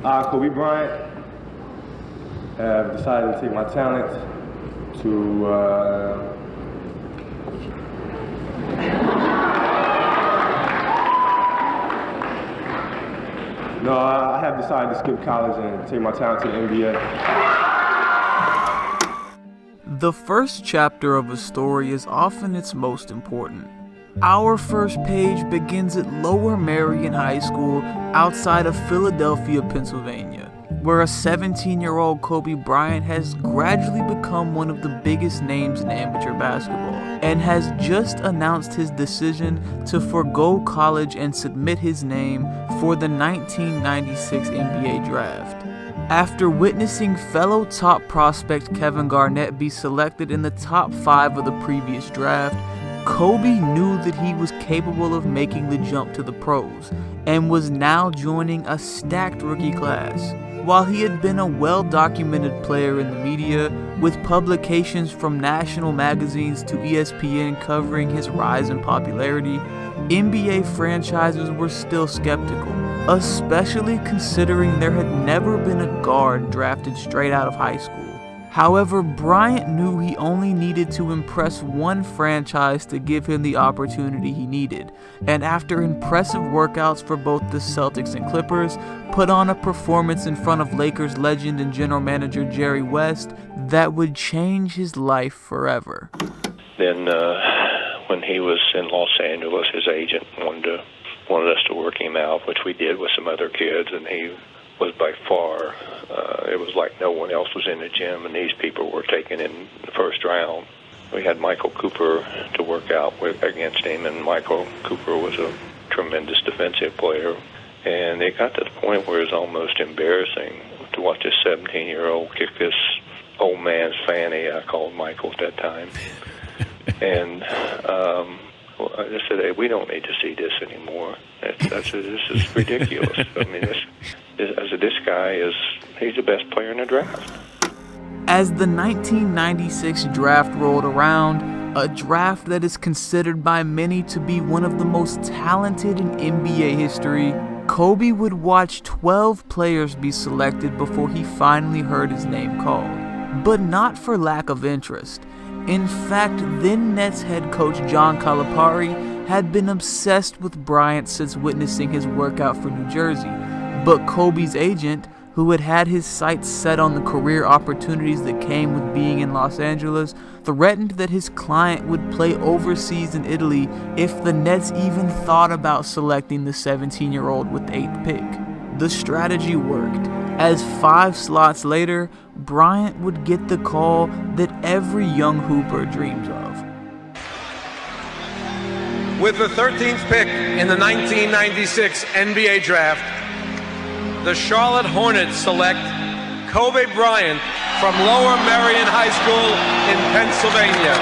Kobe Bryant have decided to take my talent to no, I have decided to skip college and take my talent to the NBA. The first chapter of a story is often its most important. Our first page begins at Lower Merion High School outside of Philadelphia, Pennsylvania, where a 17-year-old Kobe Bryant has gradually become one of the biggest names in amateur basketball and has just announced his decision to forego college and submit his name for the 1996 NBA draft. After witnessing fellow top prospect Kevin Garnett be selected in the top 5 of the previous draft, Kobe knew that he was capable of making the jump to the pros and was now joining a stacked rookie class. While he had been a well-documented player in the media, with publications from national magazines to ESPN covering his rise in popularity, NBA franchises were still skeptical, especially considering there had never been a guard drafted straight out of high school. However, Bryant knew he only needed to impress one franchise to give him the opportunity he needed, and after impressive workouts for both the Celtics and Clippers, put on a performance in front of Lakers legend and general manager Jerry West that would change his life forever. Then when he was in Los Angeles, his agent wanted us to work him out, which we did with some other kids, and he was by far, it was like no one else was in the gym, and these people were taken in the first round. We had Michael Cooper to work out with against him, and Michael Cooper was a tremendous defensive player. And it got to the point where it was almost embarrassing to watch this 17-year-old kick this old man's fanny, I called Michael at that time. And I just said, hey, we don't need to see this anymore. This is ridiculous. I mean, this guy he's the best player in the draft. As the 1996 draft rolled around, a draft that is considered by many to be one of the most talented in NBA history, Kobe would watch 12 players be selected before he finally heard his name called. But not for lack of interest. In fact, then Nets head coach John Calipari had been obsessed with Bryant since witnessing his workout for New Jersey. But Kobe's agent, who had had his sights set on the career opportunities that came with being in Los Angeles, threatened that his client would play overseas in Italy if the Nets even thought about selecting the 17-year-old with the 8th pick. The strategy worked, as 5 slots later, Bryant would get the call that every young hooper dreams of. With the 13th pick in the 1996 NBA Draft, the Charlotte Hornets select Kobe Bryant from Lower Merion High School in Pennsylvania.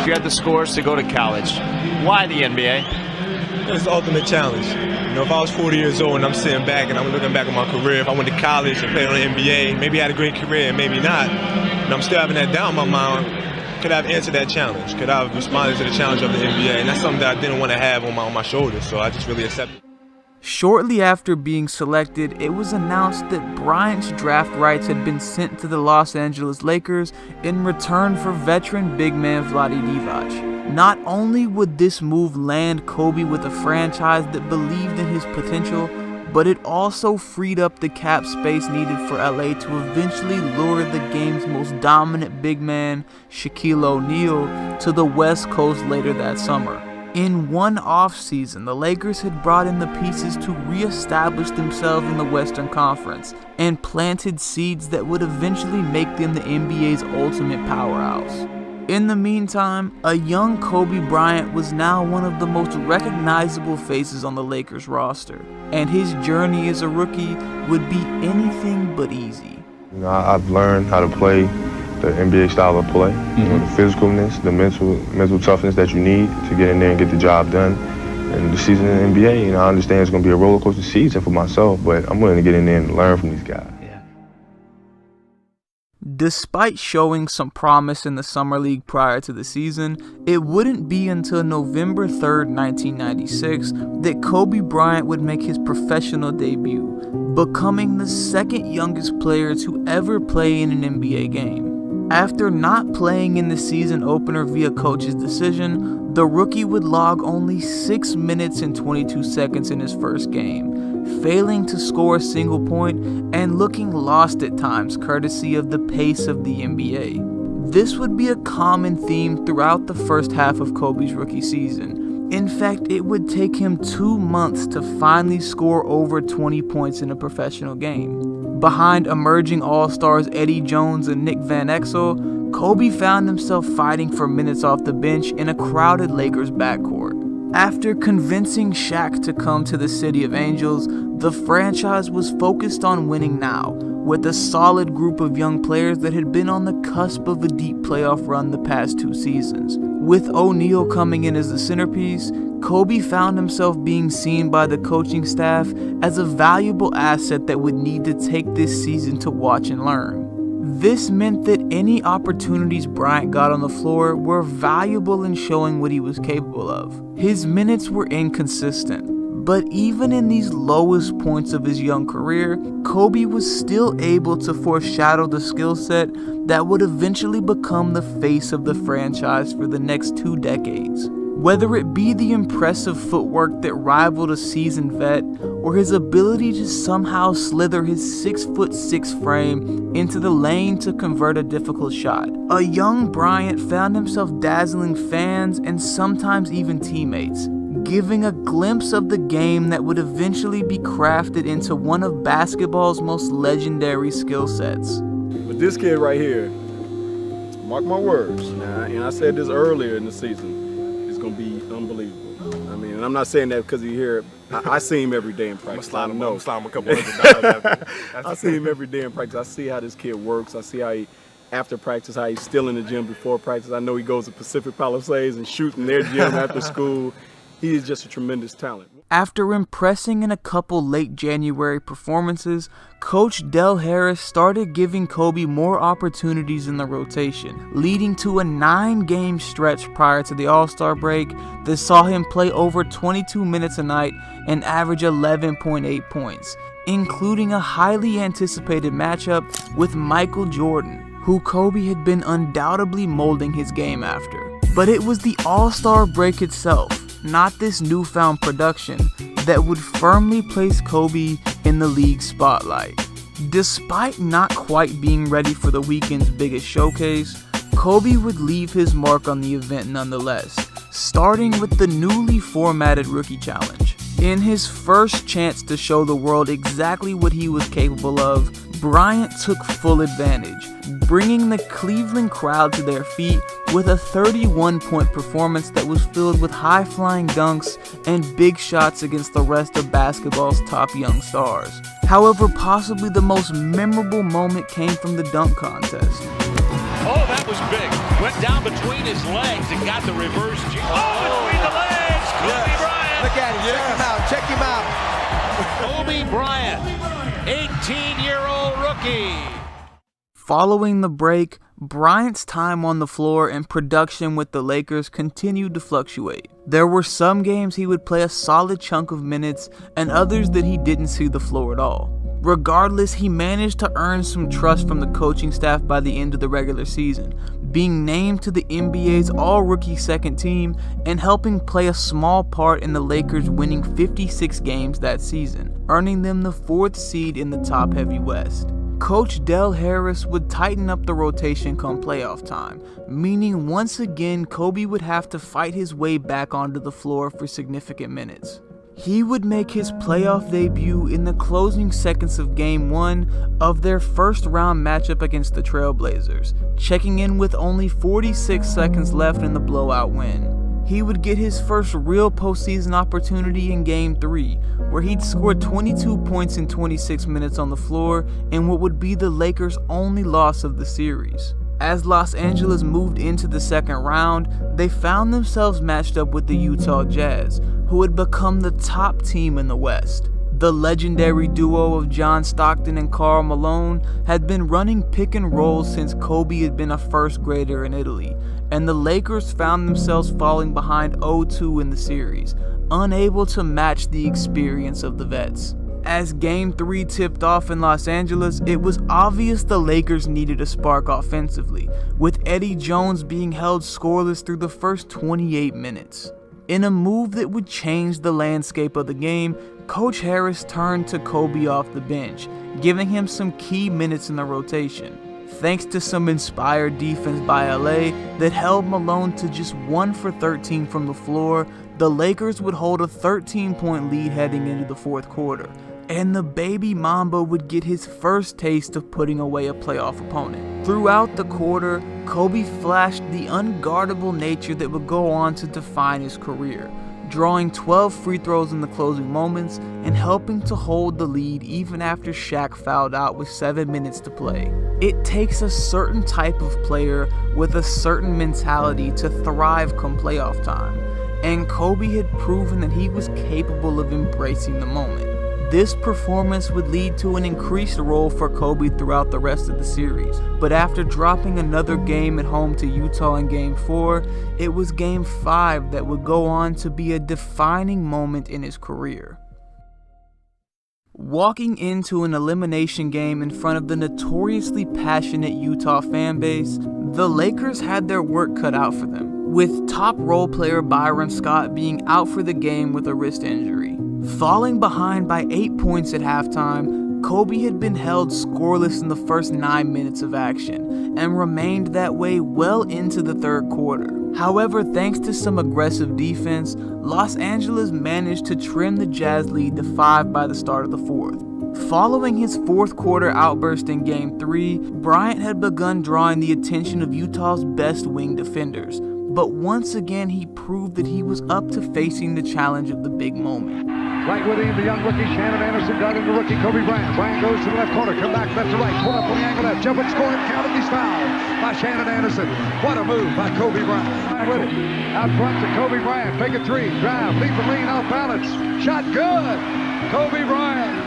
You had the scores to go to college. Why the NBA? It's the ultimate challenge. You know, if I was 40 years old and I'm sitting back and I'm looking back at my career, if I went to college and played on the NBA, maybe I had a great career, maybe not, and I'm still having that doubt in my mind, could I have answered that challenge? Could I have responded to the challenge of the NBA? And that's something that I didn't want to have on my shoulders, so I just really accepted it. Shortly after being selected, it was announced that Bryant's draft rights had been sent to the Los Angeles Lakers in return for veteran big man Vlade Divac. Not only would this move land Kobe with a franchise that believed in his potential, but it also freed up the cap space needed for LA to eventually lure the game's most dominant big man, Shaquille O'Neal, to the West Coast later that summer. In one offseason, the Lakers had brought in the pieces to re-establish themselves in the Western Conference and planted seeds that would eventually make them the NBA's ultimate powerhouse. In the meantime, a young Kobe Bryant was now one of the most recognizable faces on the Lakers roster, and his journey as a rookie would be anything but easy. You know, I've learned how to play the NBA style of play, you know, the physicalness, the mental toughness that you need to get in there and get the job done. And the season in the NBA, you know, I understand it's going to be a roller coaster season for myself, but I'm willing to get in there and learn from these guys. Despite showing some promise in the summer league prior to the season, it wouldn't be until November 3rd, 1996 that Kobe Bryant would make his professional debut, becoming the second youngest player to ever play in an NBA game. After not playing in the season opener via coach's decision, the rookie would log only 6 minutes and 22 seconds in his first game, failing to score a single point and looking lost at times courtesy of the pace of the NBA. This would be a common theme throughout the first half of Kobe's rookie season. In fact, it would take him 2 months to finally score over 20 points in a professional game. Behind emerging all-stars Eddie Jones and Nick Van Exel, Kobe found himself fighting for minutes off the bench in a crowded Lakers backcourt. After convincing Shaq to come to the City of Angels, the franchise was focused on winning now, with a solid group of young players that had been on the cusp of a deep playoff run the past 2 seasons. With O'Neal coming in as the centerpiece, Kobe found himself being seen by the coaching staff as a valuable asset that would need to take this season to watch and learn. This meant that any opportunities Bryant got on the floor were valuable in showing what he was capable of. His minutes were inconsistent, but even in these lowest points of his young career, Kobe was still able to foreshadow the skill set that would eventually become the face of the franchise for the next 2 decades. Whether it be the impressive footwork that rivaled a seasoned vet, or his ability to somehow slither his 6'6" frame into the lane to convert a difficult shot, a young Bryant found himself dazzling fans and sometimes even teammates, giving a glimpse of the game that would eventually be crafted into one of basketball's most legendary skill sets. But this kid right here, mark my words, and I said this earlier in the season, going to be unbelievable. I mean, and I'm not saying that because he's here. I see him every day in practice. I'm going to slime him a couple $100. I see him every day in practice. I see how this kid works. I see how he, after practice, how he's still in the gym before practice. I know he goes to Pacific Palisades and shoots in their gym after school. He is just a tremendous talent. After impressing in a couple late January performances, Coach Del Harris started giving Kobe more opportunities in the rotation, leading to a 9-game stretch prior to the All-Star break that saw him play over 22 minutes a night and average 11.8 points, including a highly anticipated matchup with Michael Jordan, who Kobe had been undoubtedly molding his game after. But it was the All-Star break itself, not this newfound production, that would firmly place Kobe in the league spotlight. Despite not quite being ready for the weekend's biggest showcase, Kobe would leave his mark on the event nonetheless, starting with the newly formatted Rookie Challenge. In his first chance to show the world exactly what he was capable of, Bryant took full advantage, bringing the Cleveland crowd to their feet with a 31-point performance that was filled with high-flying dunks and big shots against the rest of basketball's top young stars. However, possibly the most memorable moment came from the dunk contest. Oh, that was big. Went down between his legs and got the reverse. Between the legs, Kobe Bryant. Look at him, check him out. Kobe Bryant, 18-year-old rookie. Following the break, Bryant's time on the floor and production with the Lakers continued to fluctuate. There were some games he would play a solid chunk of minutes and others that he didn't see the floor at all. Regardless, he managed to earn some trust from the coaching staff by the end of the regular season, being named to the NBA's all-rookie second team and helping play a small part in the Lakers winning 56 games that season, earning them the 4th seed in the top-heavy West. Coach Del Harris would tighten up the rotation come playoff time, meaning once again Kobe would have to fight his way back onto the floor for significant minutes. He would make his playoff debut in the closing seconds of Game 1 of their first round matchup against the Trailblazers, checking in with only 46 seconds left in the blowout win. He would get his first real postseason opportunity in Game 3, where he'd scored 22 points in 26 minutes on the floor in what would be the Lakers' only loss of the series. As Los Angeles moved into the second round, they found themselves matched up with the Utah Jazz, who had become the top team in the West. The legendary duo of John Stockton and Karl Malone had been running pick and roll since Kobe had been a first grader in Italy, and the Lakers found themselves falling behind 0-2 in the series, unable to match the experience of the vets. As Game 3 tipped off in Los Angeles, it was obvious the Lakers needed a spark offensively, with Eddie Jones being held scoreless through the first 28 minutes. In a move that would change the landscape of the game, Coach Harris turned to Kobe off the bench, giving him some key minutes in the rotation. Thanks to some inspired defense by LA that held Malone to just 1 for 13 from the floor, the Lakers would hold a 13-point lead heading into the fourth quarter, and the baby Momba would get his first taste of putting away a playoff opponent. Throughout the quarter, Kobe flashed the unguardable nature that would go on to define his career, drawing 12 free throws in the closing moments and helping to hold the lead even after Shaq fouled out with 7 minutes to play. It takes a certain type of player with a certain mentality to thrive come playoff time, and Kobe had proven that he was capable of embracing the moment. This performance would lead to an increased role for Kobe throughout the rest of the series, but after dropping another game at home to Utah in Game 4, it was Game 5 that would go on to be a defining moment in his career. Walking into an elimination game in front of the notoriously passionate Utah fan base, the Lakers had their work cut out for them, with top role player Byron Scott being out for the game with a wrist injury. Falling behind by 8 points at halftime, Kobe had been held scoreless in the first 9 minutes of action, and remained that way well into the third quarter. However, thanks to some aggressive defense, Los Angeles managed to trim the Jazz lead to 5 by the start of the fourth. Following his fourth quarter outburst in Game 3, Bryant had begun drawing the attention of Utah's best wing defenders, but once again he proved that he was up to facing the challenge of the big moment. Right with him, the young rookie Shannon Anderson got into rookie Kobe Bryant. Bryant goes to the left corner, come back left to right, pull up on the angle left, jump and score and count it, he's fouled by Shannon Anderson. What a move by Kobe Bryant. With it, out front to Kobe Bryant, fake a three, drive, leap and lean off balance, shot good. Kobe Bryant,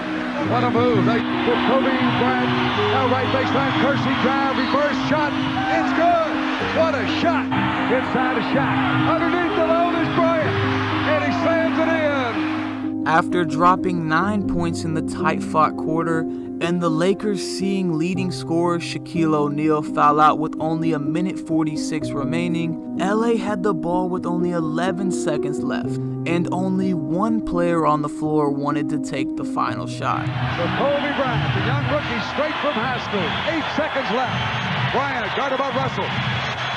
what a move. They put Kobe Bryant out right baseline, Kersey drive, reverse shot, it's good. What a shot. Inside a shot, underneath the load is Bryant, and he slams it in. After dropping 9 points in the tight-fought quarter, and the Lakers seeing leading scorer Shaquille O'Neal foul out with only a minute 46 remaining, LA had the ball with only 11 seconds left, and only one player on the floor wanted to take the final shot. So Kobe Bryant, the young rookie straight from high school, 8 seconds left. Bryant guarded by Russell.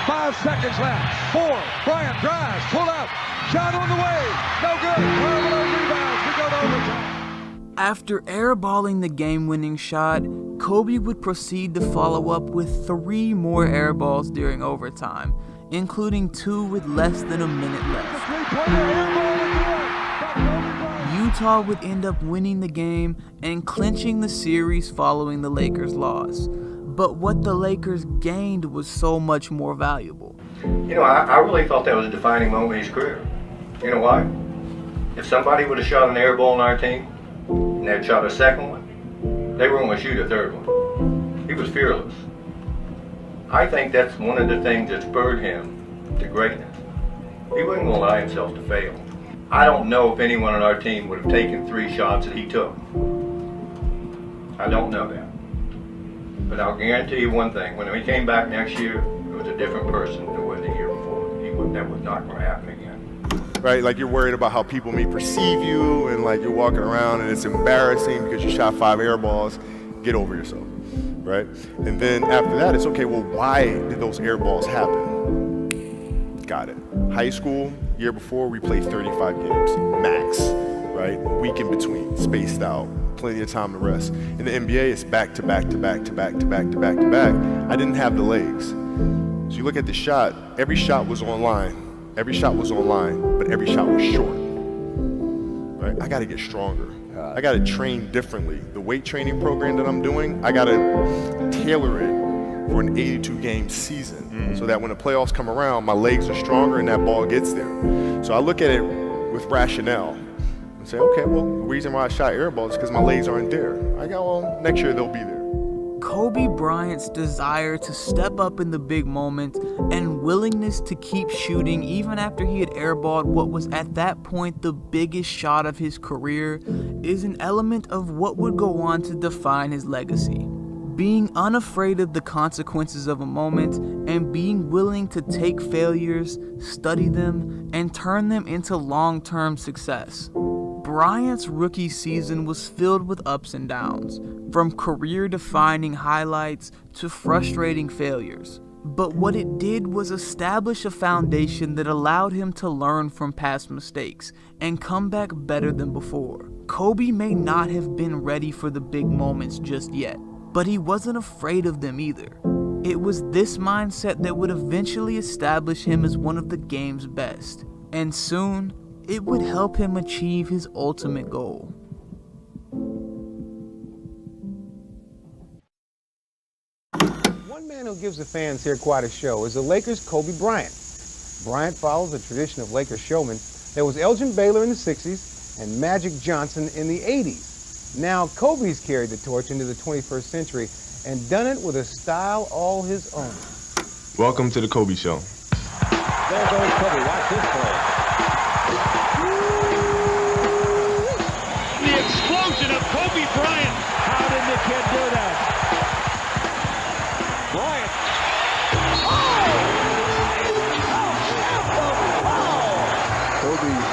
5 seconds left. 4. Bryant drives, pull up, shot on the way, no good. Carmelo rebounds to go to overtime. After airballing the game-winning shot, Kobe would proceed to follow up with 3 more airballs during overtime, including 2 with less than a minute left. Utah would end up winning the game and clinching the series following the Lakers' loss. But what the Lakers gained was so much more valuable. You know, I really thought that was a defining moment in his career. You know why? If somebody would have shot an air ball on our team, and they'd shot a second one, they were going to shoot a third one. He was fearless. I think that's one of the things that spurred him to greatness. He wasn't going to allow himself to fail. I don't know if anyone on our team would have taken 3 shots that he took. I don't know that. But I'll guarantee you one thing, when he came back next year, it was a different person than what the year before. That was not going to happen again. Right, like you're worried about how people may perceive you, and like you're walking around and it's embarrassing because you shot 5 air balls. Get over yourself, right? And then after that, it's okay, well, why did those air balls happen? Got it. High school, year before, we played 35 games, max, right? Week in between, spaced out. Plenty of time to rest. In the NBA, it's back to back to back to back to back to back to back. I didn't have the legs. So you look at the shot, every shot was online. Every shot was online, but every shot was short. Right? I gotta get stronger. I gotta train differently. The weight training program that I'm doing, I gotta tailor it for an 82-game season so that when the playoffs come around, my legs are stronger and that ball gets there. So I look at it with rationale. say, okay, well, the reason why I shot air balls is because my legs aren't there. I go, well, next year they'll be there. Kobe Bryant's desire to step up in the big moment and willingness to keep shooting even after he had airballed what was at that point the biggest shot of his career is an element of what would go on to define his legacy. Being unafraid of the consequences of a moment and being willing to take failures, study them, and turn them into long-term success. Bryant's rookie season was filled with ups and downs, from career-defining highlights to frustrating failures. But what it did was establish a foundation that allowed him to learn from past mistakes and come back better than before. Kobe may not have been ready for the big moments just yet, but he wasn't afraid of them either. It was this mindset that would eventually establish him as one of the game's best, and soon, it would help him achieve his ultimate goal. One man who gives the fans here quite a show is the Lakers' Kobe Bryant. Bryant follows a tradition of Lakers showmen that was Elgin Baylor in the 60s and Magic Johnson in the 80s. Now Kobe's carried the torch into the 21st century and done it with a style all his own. Welcome to the Kobe Show. There goes Kobe. Watch this play. The explosion of Kobe Bryant. How did the kid do that? Bryant. Kobe's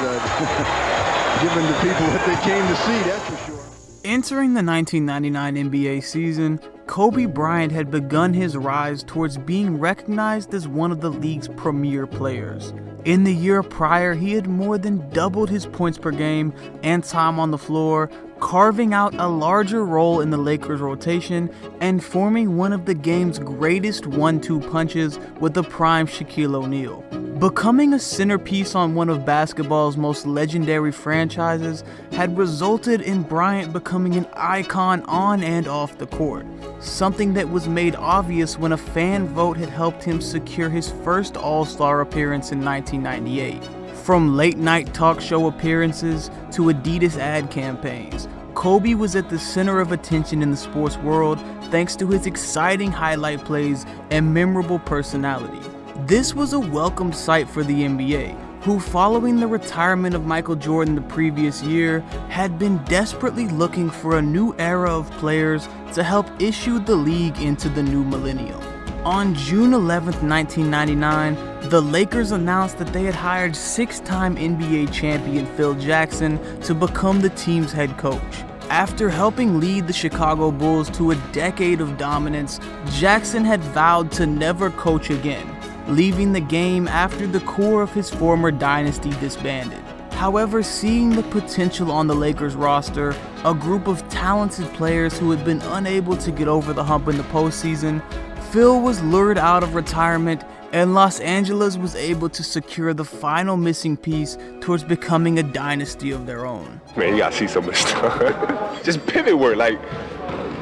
giving the people what they came to see, that's for sure. Entering the 1999 NBA season, Kobe Bryant had begun his rise towards being recognized as one of the league's premier players. In the year prior, he had more than doubled his points per game and time on the floor, carving out a larger role in the Lakers' rotation and forming one of the game's greatest 1-2 punches with the prime Shaquille O'Neal. Becoming a centerpiece on one of basketball's most legendary franchises had resulted in Bryant becoming an icon on and off the court, something that was made obvious when a fan vote had helped him secure his first All-Star appearance in 1998. From late-night talk show appearances to Adidas ad campaigns, Kobe was at the center of attention in the sports world thanks to his exciting highlight plays and memorable personality. This was a welcome sight for the NBA, who following the retirement of Michael Jordan the previous year, had been desperately looking for a new era of players to help issue the league into the new millennium. On June 11, 1999, the Lakers announced that they had hired 6-time NBA champion Phil Jackson to become the team's head coach. After helping lead the Chicago Bulls to a decade of dominance, Jackson had vowed to never coach again, leaving the game after the core of his former dynasty disbanded. However, seeing the potential on the Lakers roster, a group of talented players who had been unable to get over the hump in the postseason, Phil was lured out of retirement and Los Angeles was able to secure the final missing piece towards becoming a dynasty of their own. Man, you gotta see some of this stuff. Just pivot work, like,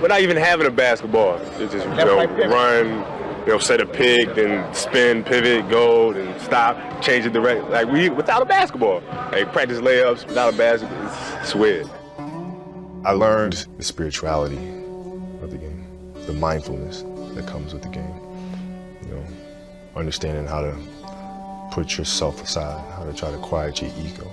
without even having a basketball. It's just, run, set a pick, then spin, pivot, go, then stop, change the direction. Like, without a basketball. Like, practice layups without a basketball. It's weird. I learned the spirituality of the game, the mindfulness that comes with the game. Understanding how to put yourself aside, how to try to quiet your ego.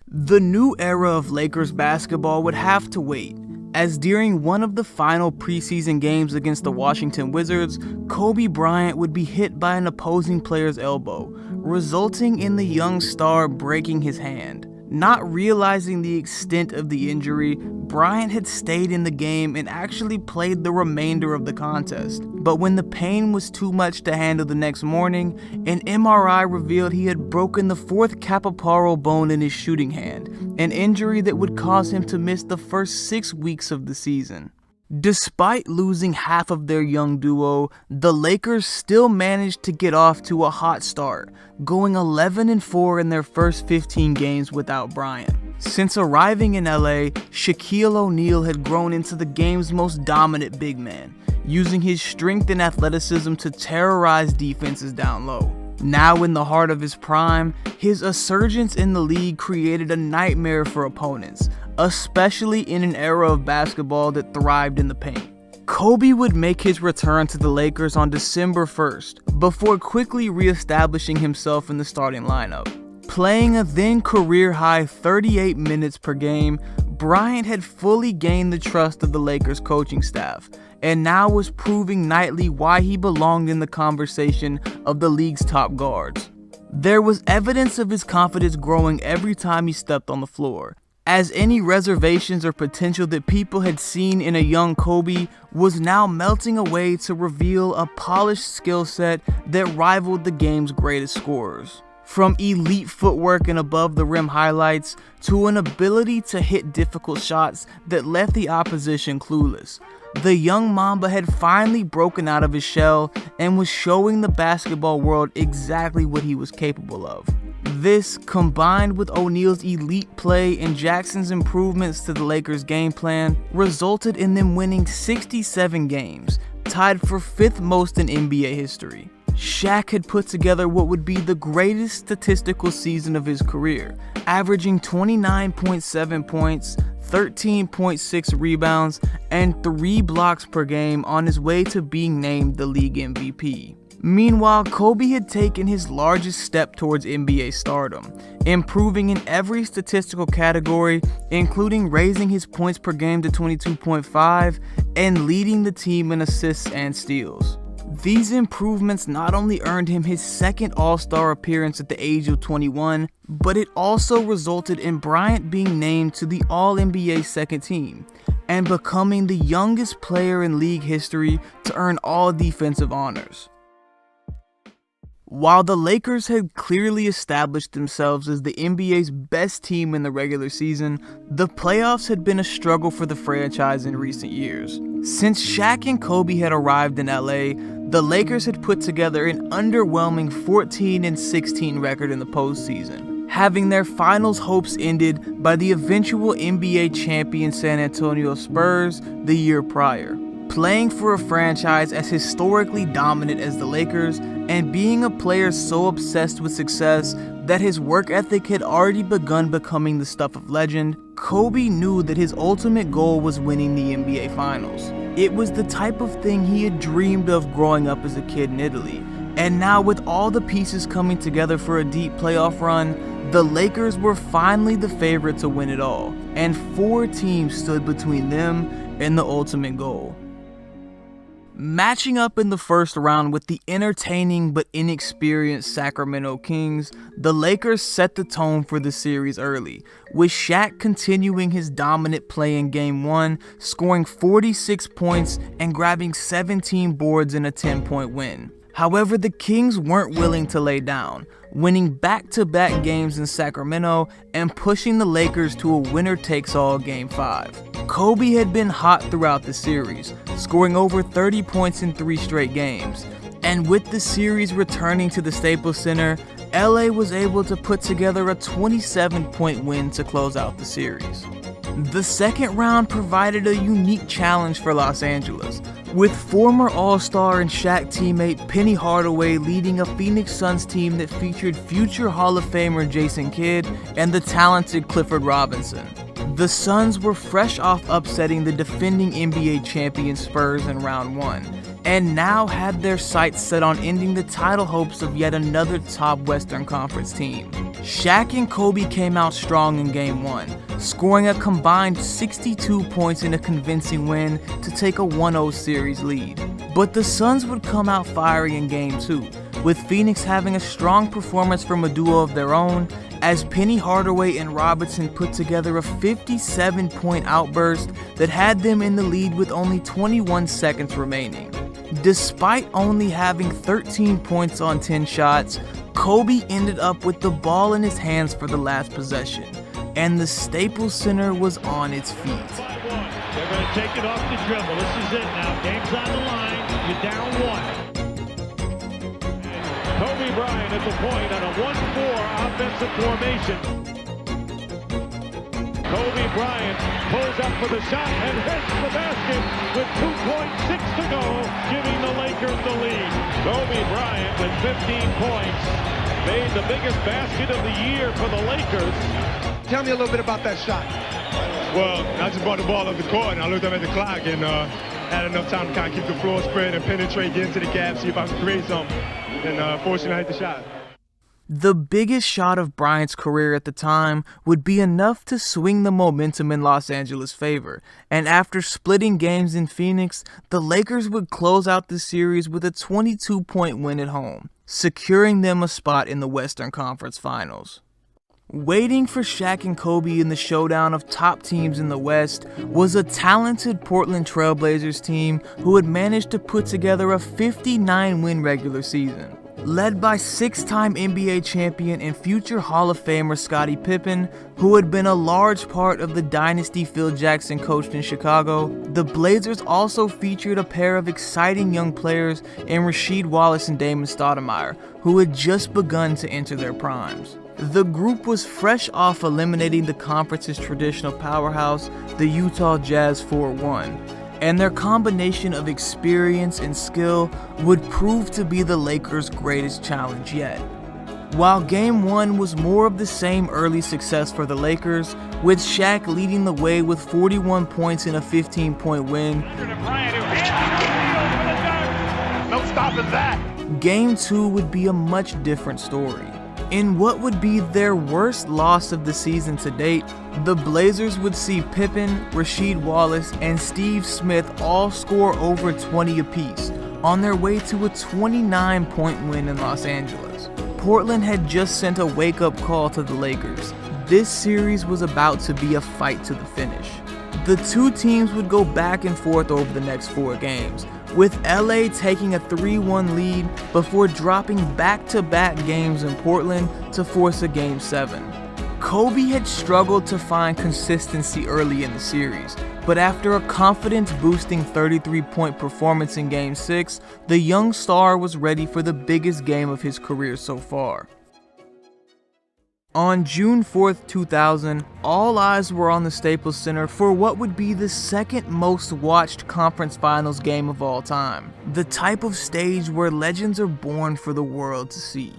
The new era of Lakers basketball would have to wait, as during one of the final preseason games against the Washington Wizards, Kobe Bryant would be hit by an opposing player's elbow, resulting in the young star breaking his hand. Not realizing the extent of the injury, Bryant had stayed in the game and actually played the remainder of the contest. But when the pain was too much to handle the next morning, an MRI revealed he had broken the 4th capoparo bone in his shooting hand, an injury that would cause him to miss the first 6 weeks of the season. Despite losing half of their young duo, the Lakers still managed to get off to a hot start, going 11-4 in their first 15 games without Bryant. Since arriving in LA, Shaquille O'Neal had grown into the game's most dominant big man, using his strength and athleticism to terrorize defenses down low. Now in the heart of his prime, his resurgence in the league created a nightmare for opponents, especially in an era of basketball that thrived in the paint. Kobe would make his return to the Lakers on December 1st, before quickly reestablishing himself in the starting lineup. Playing a then career-high 38 minutes per game, Bryant had fully gained the trust of the Lakers coaching staff, and now was proving nightly why he belonged in the conversation of the league's top guards. There was evidence of his confidence growing every time he stepped on the floor, as any reservations or potential that people had seen in a young Kobe was now melting away to reveal a polished skill set that rivaled the game's greatest scorers. From elite footwork and above the rim highlights to an ability to hit difficult shots that left the opposition clueless, the young Momba had finally broken out of his shell and was showing the basketball world exactly what he was capable of. This, combined with O'Neal's elite play and Jackson's improvements to the Lakers' game plan, resulted in them winning 67 games, tied for 5th most in NBA history. Shaq had put together what would be the greatest statistical season of his career, averaging 29.7 points, 13.6 rebounds, and 3 blocks per game on his way to being named the league MVP. Meanwhile, Kobe had taken his largest step towards NBA stardom, improving in every statistical category, including raising his points per game to 22.5 and leading the team in assists and steals. These improvements not only earned him his second All-Star appearance at the age of 21, but it also resulted in Bryant being named to the All-NBA second team and becoming the youngest player in league history to earn all defensive honors. While the Lakers had clearly established themselves as the NBA's best team in the regular season, the playoffs had been a struggle for the franchise in recent years. Since Shaq and Kobe had arrived in LA, the Lakers had put together an underwhelming 14-16 record in the postseason, having their finals hopes ended by the eventual NBA champion San Antonio Spurs the year prior. Playing for a franchise as historically dominant as the Lakers, and being a player so obsessed with success that his work ethic had already begun becoming the stuff of legend, Kobe knew that his ultimate goal was winning the NBA Finals. It was the type of thing he had dreamed of growing up as a kid in Italy, and now with all the pieces coming together for a deep playoff run, the Lakers were finally the favorite to win it all, and 4 teams stood between them and the ultimate goal. Matching up in the first round with the entertaining but inexperienced Sacramento Kings, the Lakers set the tone for the series early, with Shaq continuing his dominant play in Game 1, scoring 46 points and grabbing 17 boards in a 10-point win. However, the Kings weren't willing to lay down, winning back-to-back games in Sacramento and pushing the Lakers to a winner-takes-all Game 5. Kobe had been hot throughout the series, scoring over 30 points in 3 straight games. And with the series returning to the Staples Center, LA was able to put together a 27-point win to close out the series. The second round provided a unique challenge for Los Angeles, with former All-Star and Shaq teammate Penny Hardaway leading a Phoenix Suns team that featured future Hall of Famer Jason Kidd and the talented Clifford Robinson. The Suns were fresh off upsetting the defending NBA champion Spurs in round 1, and now had their sights set on ending the title hopes of yet another top Western Conference team. Shaq and Kobe came out strong in Game 1, scoring a combined 62 points in a convincing win to take a 1-0 series lead. But the Suns would come out firing in Game 2, with Phoenix having a strong performance from a duo of their own, as Penny Hardaway and Robinson put together a 57-point outburst that had them in the lead with only 21 seconds remaining. Despite only having 13 points on 10 shots, Kobe ended up with the ball in his hands for the last possession, and the Staples Center was on its feet. They're going to take it off the dribble. This is it now. Game's on the line. You're down 1. Kobe Bryant at the point on a 1-4 offensive formation. Kobe Bryant pulls up for the shot and hits the basket with 2.6 to go, giving the Lakers the lead. Kobe Bryant with 15 points made the biggest basket of the year for the Lakers. Tell me a little bit about that shot. Well, I just brought the ball up the court, and I looked up at the clock, and had enough time to kind of keep the floor spread and penetrate, get into the gap, see if I could create something, and fortunately I hit the shot. The biggest shot of Bryant's career at the time would be enough to swing the momentum in Los Angeles' favor, and after splitting games in Phoenix, the Lakers would close out the series with a 22-point win at home, securing them a spot in the Western Conference Finals. Waiting for Shaq and Kobe in the showdown of top teams in the West was a talented Portland Trail Blazers team who had managed to put together a 59-win regular season. Led by 6-time NBA champion and future Hall of Famer Scottie Pippen, who had been a large part of the dynasty Phil Jackson coached in Chicago, the Blazers also featured a pair of exciting young players in Rasheed Wallace and Damon Stoudemire, who had just begun to enter their primes. The group was fresh off eliminating the conference's traditional powerhouse, the Utah Jazz 4-1. And their combination of experience and skill would prove to be the Lakers' greatest challenge yet. While Game 1 was more of the same early success for the Lakers, with Shaq leading the way with 41 points in a 15-point win, No stopping that. Game 2 would be a much different story. In what would be their worst loss of the season to date, the Blazers would see Pippen, Rasheed Wallace, and Steve Smith all score over 20 apiece, on their way to a 29-point win in Los Angeles. Portland had just sent a wake-up call to the Lakers. This series was about to be a fight to the finish. The two teams would go back and forth over the next 4 games, with LA taking a 3-1 lead before dropping back-to-back games in Portland to force a Game 7. Kobe had struggled to find consistency early in the series, but after a confidence-boosting 33-point performance in Game 6, the young star was ready for the biggest game of his career so far. On June 4th, 2000, all eyes were on the Staples Center for what would be the second most watched conference finals game of all time, the type of stage where legends are born for the world to see.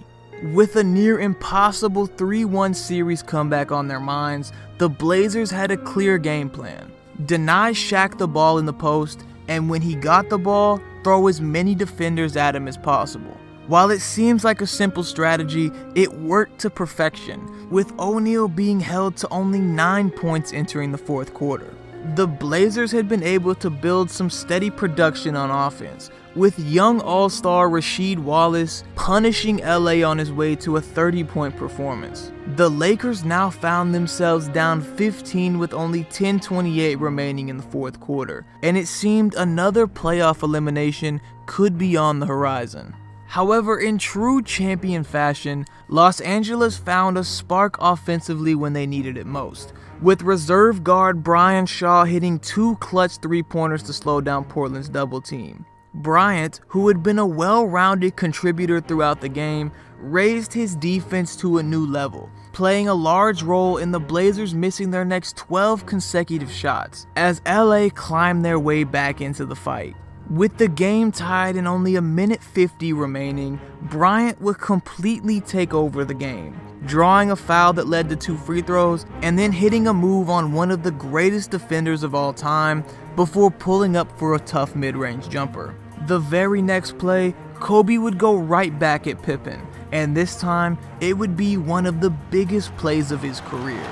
With a near impossible 3-1 series comeback on their minds, the Blazers had a clear game plan. Deny Shaq the ball in the post, and when he got the ball, throw as many defenders at him as possible. While it seems like a simple strategy, it worked to perfection, with O'Neal being held to only 9 points entering the fourth quarter. The Blazers had been able to build some steady production on offense, with young all-star Rasheed Wallace punishing LA on his way to a 30-point performance. The Lakers now found themselves down 15 with only 10:28 remaining in the fourth quarter, and it seemed another playoff elimination could be on the horizon. However, in true champion fashion, Los Angeles found a spark offensively when they needed it most, with reserve guard Brian Shaw hitting 2 clutch 3-pointers to slow down Portland's double team. Bryant, who had been a well-rounded contributor throughout the game, raised his defense to a new level, playing a large role in the Blazers missing their next 12 consecutive shots, as LA climbed their way back into the fight. With the game tied and only a minute 50 remaining, Bryant would completely take over the game, drawing a foul that led to 2 free throws and then hitting a move on one of the greatest defenders of all time before pulling up for a tough mid-range jumper. The very next play, Kobe would go right back at Pippen, and this time it would be one of the biggest plays of his career.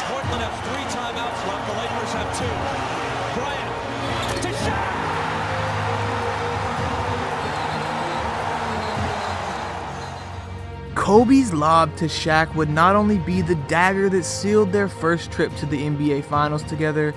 Portland has 3 timeouts left. The Lakers have 2. Bryant to Shaq. Kobe's lob to Shaq would not only be the dagger that sealed their first trip to the NBA Finals together,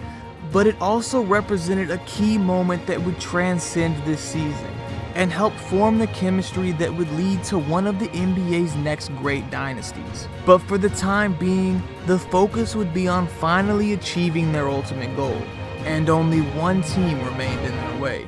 but it also represented a key moment that would transcend this season and help form the chemistry that would lead to one of the NBA's next great dynasties. But for the time being, the focus would be on finally achieving their ultimate goal, and only one team remained in their way.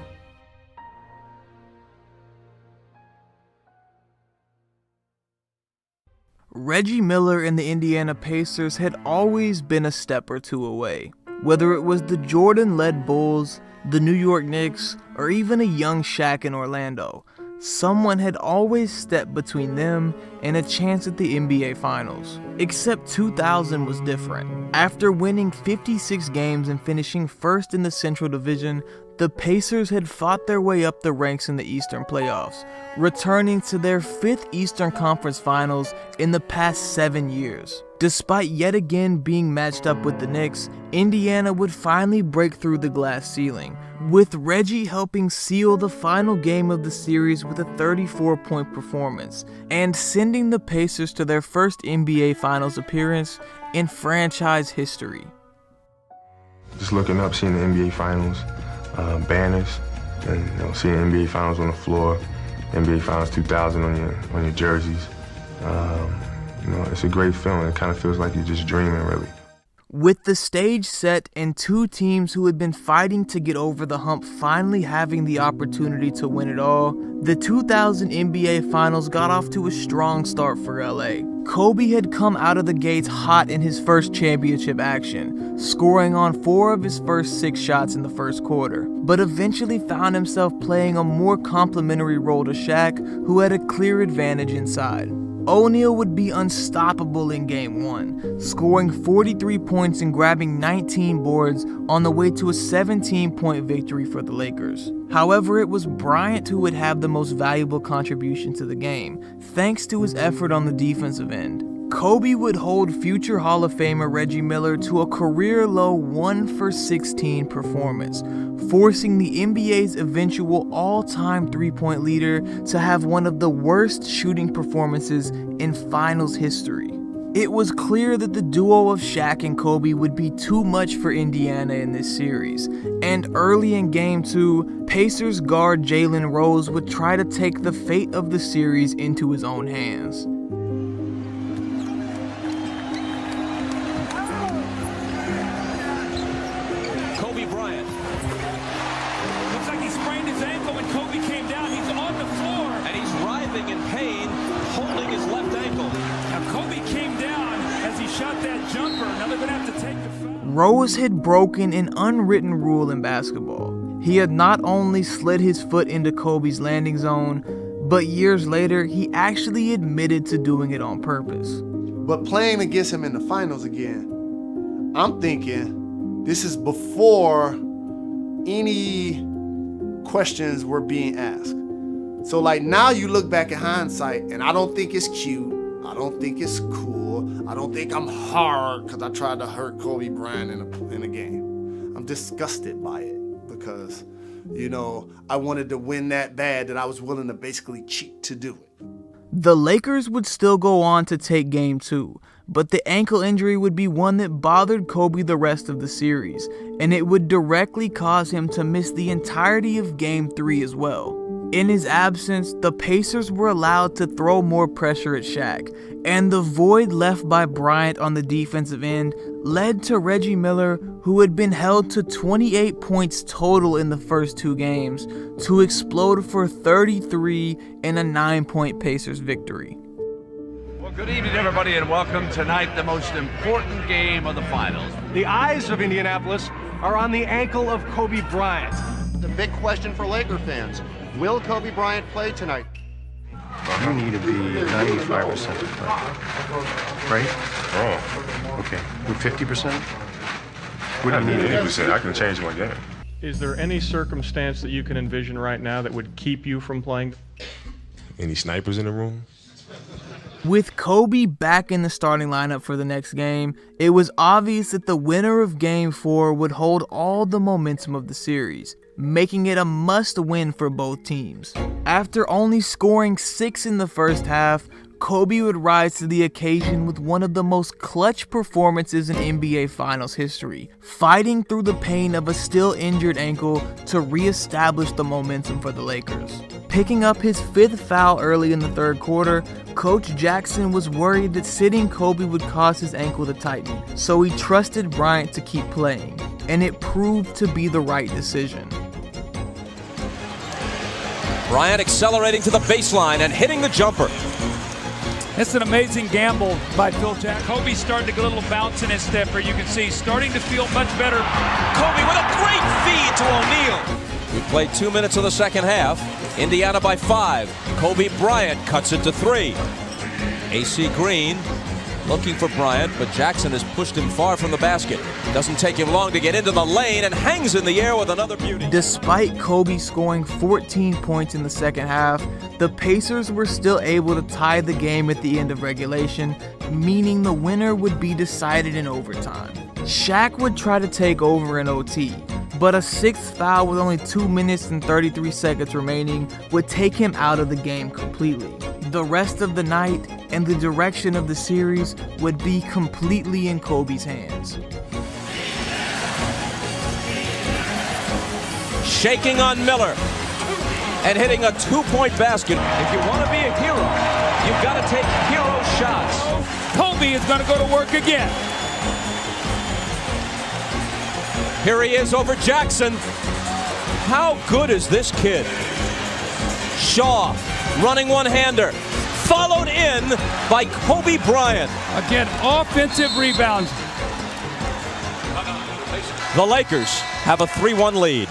Reggie Miller and the Indiana Pacers had always been a step or two away. Whether it was the Jordan-led Bulls, the New York Knicks, or even a young Shaq in Orlando, someone had always stepped between them and a chance at the NBA Finals. Except 2000 was different. After winning 56 games and finishing first in the Central Division, the Pacers had fought their way up the ranks in the Eastern playoffs, returning to their 5th Eastern Conference Finals in the past 7 years. Despite yet again being matched up with the Knicks, Indiana would finally break through the glass ceiling, with Reggie helping seal the final game of the series with a 34-point performance, and sending the Pacers to their first NBA Finals appearance in franchise history. Just looking up, seeing the NBA Finals banners, and seeing NBA Finals on the floor, NBA Finals 2000 on your jerseys. It's a great feeling. It kind of feels like you're just dreaming, really. With the stage set and two teams who had been fighting to get over the hump finally having the opportunity to win it all, the 2000 NBA Finals got off to a strong start for LA. Kobe had come out of the gates hot in his first championship action, scoring on 4 of his first 6 shots in the first quarter, but eventually found himself playing a more complementary role to Shaq, who had a clear advantage inside. O'Neal would be unstoppable in Game 1, scoring 43 points and grabbing 19 boards on the way to a 17-point victory for the Lakers. However, it was Bryant who would have the most valuable contribution to the game, thanks to his effort on the defensive end. Kobe would hold future Hall of Famer Reggie Miller to a career-low 1 for 16 performance, forcing the NBA's eventual all-time three-point leader to have one of the worst shooting performances in finals history. It was clear that the duo of Shaq and Kobe would be too much for Indiana in this series, and early in Game 2, Pacers guard Jalen Rose would try to take the fate of the series into his own hands. Rose had broken an unwritten rule in basketball. He had not only slid his foot into Kobe's landing zone, but years later, he actually admitted to doing it on purpose. But playing against him in the finals again, I'm thinking this is before any questions were being asked. So like now you look back in hindsight, and I don't think it's cute. I don't think it's cool. I don't think I'm hard because I tried to hurt Kobe Bryant in a game. I'm disgusted by it because, I wanted to win that bad that I was willing to basically cheat to do it. The Lakers would still go on to take Game 2, but the ankle injury would be one that bothered Kobe the rest of the series, and it would directly cause him to miss the entirety of Game 3 as well. In his absence, the Pacers were allowed to throw more pressure at Shaq, and the void left by Bryant on the defensive end led to Reggie Miller, who had been held to 28 points total in the first 2 games, to explode for 33 in a 9-point Pacers victory. Well, good evening, everybody, and welcome tonight, the most important game of the finals. The eyes of Indianapolis are on the ankle of Kobe Bryant. The big question for Laker fans, will Kobe Bryant play tonight? You need to be 95% to play. Right? Oh. Okay. With 50%? What do you need? 80%. I can change my game. Is there any circumstance that you can envision right now that would keep you from playing? Any snipers in the room? With Kobe back in the starting lineup for the next game, it was obvious that the winner of Game 4 would hold all the momentum of the series, making it a must-win for both teams. After only scoring 6 in the first half, Kobe would rise to the occasion with one of the most clutch performances in NBA Finals history, fighting through the pain of a still injured ankle to re-establish the momentum for the Lakers. Picking up his 5th foul early in the third quarter, Coach Jackson was worried that sitting Kobe would cause his ankle to tighten, so he trusted Bryant to keep playing, and it proved to be the right decision. Bryant accelerating to the baseline and hitting the jumper. It's an amazing gamble by Phil Jackson. Kobe's starting to get a little bounce in his step here. You can see he's starting to feel much better. Kobe with a great feed to O'Neal. We played 2 minutes of the second half. Indiana by 5. Kobe Bryant cuts it to 3. AC Green looking for Bryant, but Jackson has pushed him far from the basket. Doesn't take him long to get into the lane and hangs in the air with another beauty. Despite Kobe scoring 14 points in the second half, the Pacers were still able to tie the game at the end of regulation, meaning the winner would be decided in overtime. Shaq would try to take over in OT, but a sixth foul with only 2 minutes and 33 seconds remaining would take him out of the game completely. The rest of the night and the direction of the series would be completely in Kobe's hands. Shaking on Miller and hitting a 2-point basket. If you want to be a hero, you've got to take hero shots. Kobe is going to go to work again. Here he is over Jackson. How good is this kid? Shaw running one-hander, followed in by Kobe Bryant. Again, offensive rebounds. The Lakers have a 3-1 lead.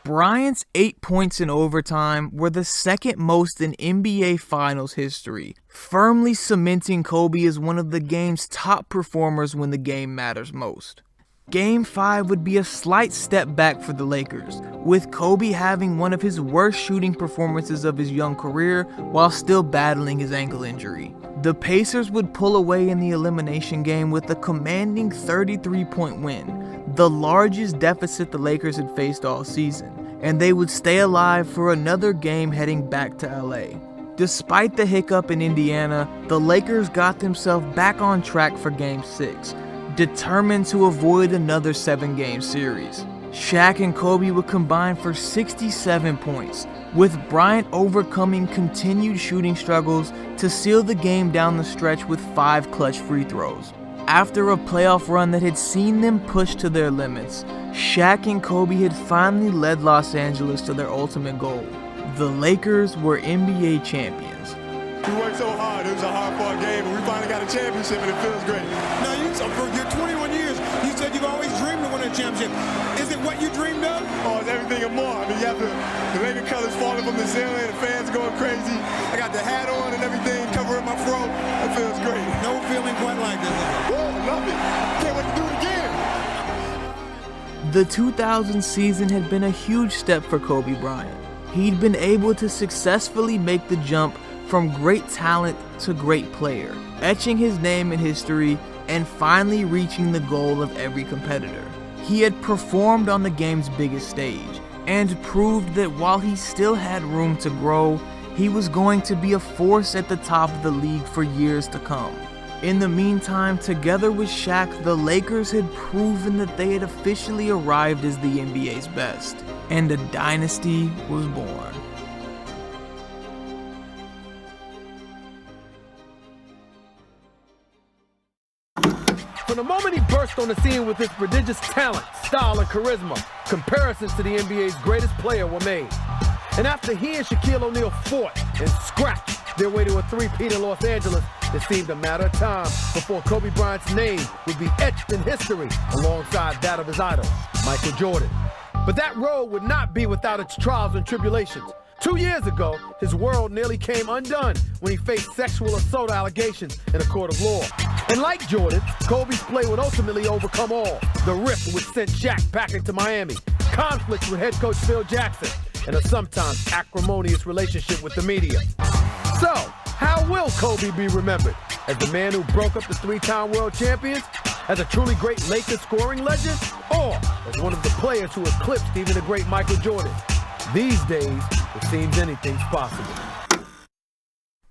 Bryant's 8 points in overtime were the second most in NBA Finals history, firmly cementing Kobe as one of the game's top performers when the game matters most. Game 5 would be a slight step back for the Lakers, with Kobe having one of his worst shooting performances of his young career while still battling his ankle injury. The Pacers would pull away in the elimination game with a commanding 33-point win, the largest deficit the Lakers had faced all season, and they would stay alive for another game heading back to LA. Despite the hiccup in Indiana, the Lakers got themselves back on track for Game 6, determined to avoid another 7-game series. Shaq and Kobe would combine for 67 points, with Bryant overcoming continued shooting struggles to seal the game down the stretch with 5 clutch free throws. After a playoff run that had seen them push to their limits, Shaq and Kobe had finally led Los Angeles to their ultimate goal. The Lakers were NBA champions. We worked so hard. It was a hard-fought game, and we finally got a championship, and it feels great. Now, for your 21 years, you said you've always dreamed of winning a championship. Is it what you dreamed of? Oh, it's everything and more. I mean, you have the Laker colors falling from the ceiling, the fans going crazy. I got the hat on and everything, covering my throat. It feels great. No feeling quite like this. Woo, I love it. Can't wait to do it again. The 2000 season had been a huge step for Kobe Bryant. He'd been able to successfully make the jump from great talent to great player, etching his name in history and finally reaching the goal of every competitor. He had performed on the game's biggest stage and proved that while he still had room to grow, he was going to be a force at the top of the league for years to come. In the meantime, together with Shaq, the Lakers had proven that they had officially arrived as the NBA's best, and a dynasty was born. From the moment he burst on the scene with his prodigious talent, style, and charisma, comparisons to the NBA's greatest player were made. And after he and Shaquille O'Neal fought and scratched their way to a three-peat in Los Angeles, it seemed a matter of time before Kobe Bryant's name would be etched in history alongside that of his idol, Michael Jordan. But that road would not be without its trials and tribulations. 2 years ago, his world nearly came undone when he faced sexual assault allegations in a court of law. And like Jordan, Kobe's play would ultimately overcome all. The rift which sent Shaq packing to Miami, conflicts with head coach Phil Jackson, and a sometimes acrimonious relationship with the media. So, how will Kobe be remembered? As the man who broke up the 3-time world champions? As a truly great Lakers scoring legend? Or as one of the players who eclipsed even the great Michael Jordan? These days, it seems anything's possible.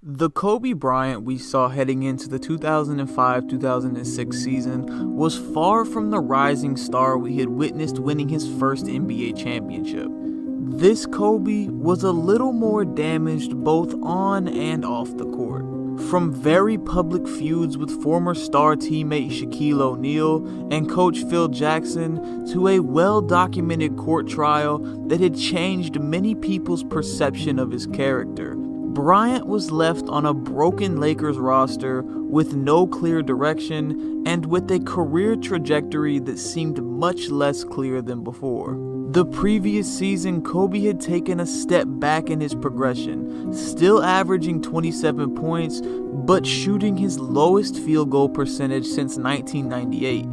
The Kobe Bryant we saw heading into the 2005-2006 season was far from the rising star we had witnessed winning his first NBA championship. This Kobe was a little more damaged both on and off the court. From very public feuds with former star teammate Shaquille O'Neal and coach Phil Jackson to a well-documented court trial that had changed many people's perception of his character. Bryant was left on a broken Lakers roster with no clear direction and with a career trajectory that seemed much less clear than before. The previous season, Kobe had taken a step back in his progression, still averaging 27 points, but shooting his lowest field goal percentage since 1998,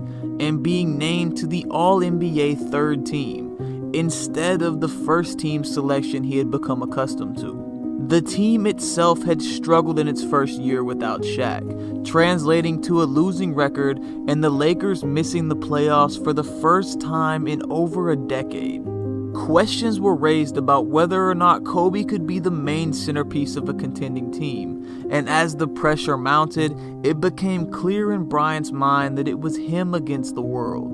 and being named to the All-NBA third team, instead of the first team selection he had become accustomed to. The team itself had struggled in its first year without Shaq, translating to a losing record and the Lakers missing the playoffs for the first time in over a decade. Questions were raised about whether or not Kobe could be the main centerpiece of a contending team, and as the pressure mounted, it became clear in Bryant's mind that it was him against the world.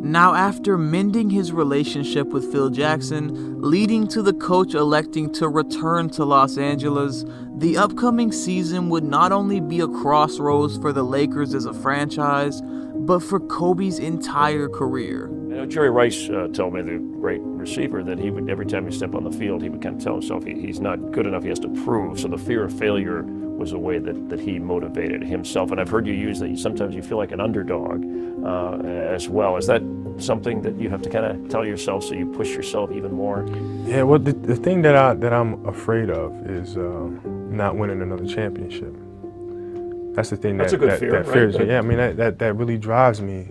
Now, after mending his relationship with Phil Jackson, leading to the coach electing to return to Los Angeles, the upcoming season would not only be a crossroads for the Lakers as a franchise, but for Kobe's entire career. You know, Jerry Rice told me, the great receiver, that he would, every time he stepped on the field, he would kind of tell himself he's not good enough, he has to prove. So the fear of failure was a way that he motivated himself. And I've heard you use that sometimes you feel like an underdog as well. Is that something that you have to kind of tell yourself so you push yourself even more? Yeah, well, the thing that I'm afraid of is not winning another championship. That's the thing That's a good fear, that fears right? me. Yeah, I mean, that really drives me.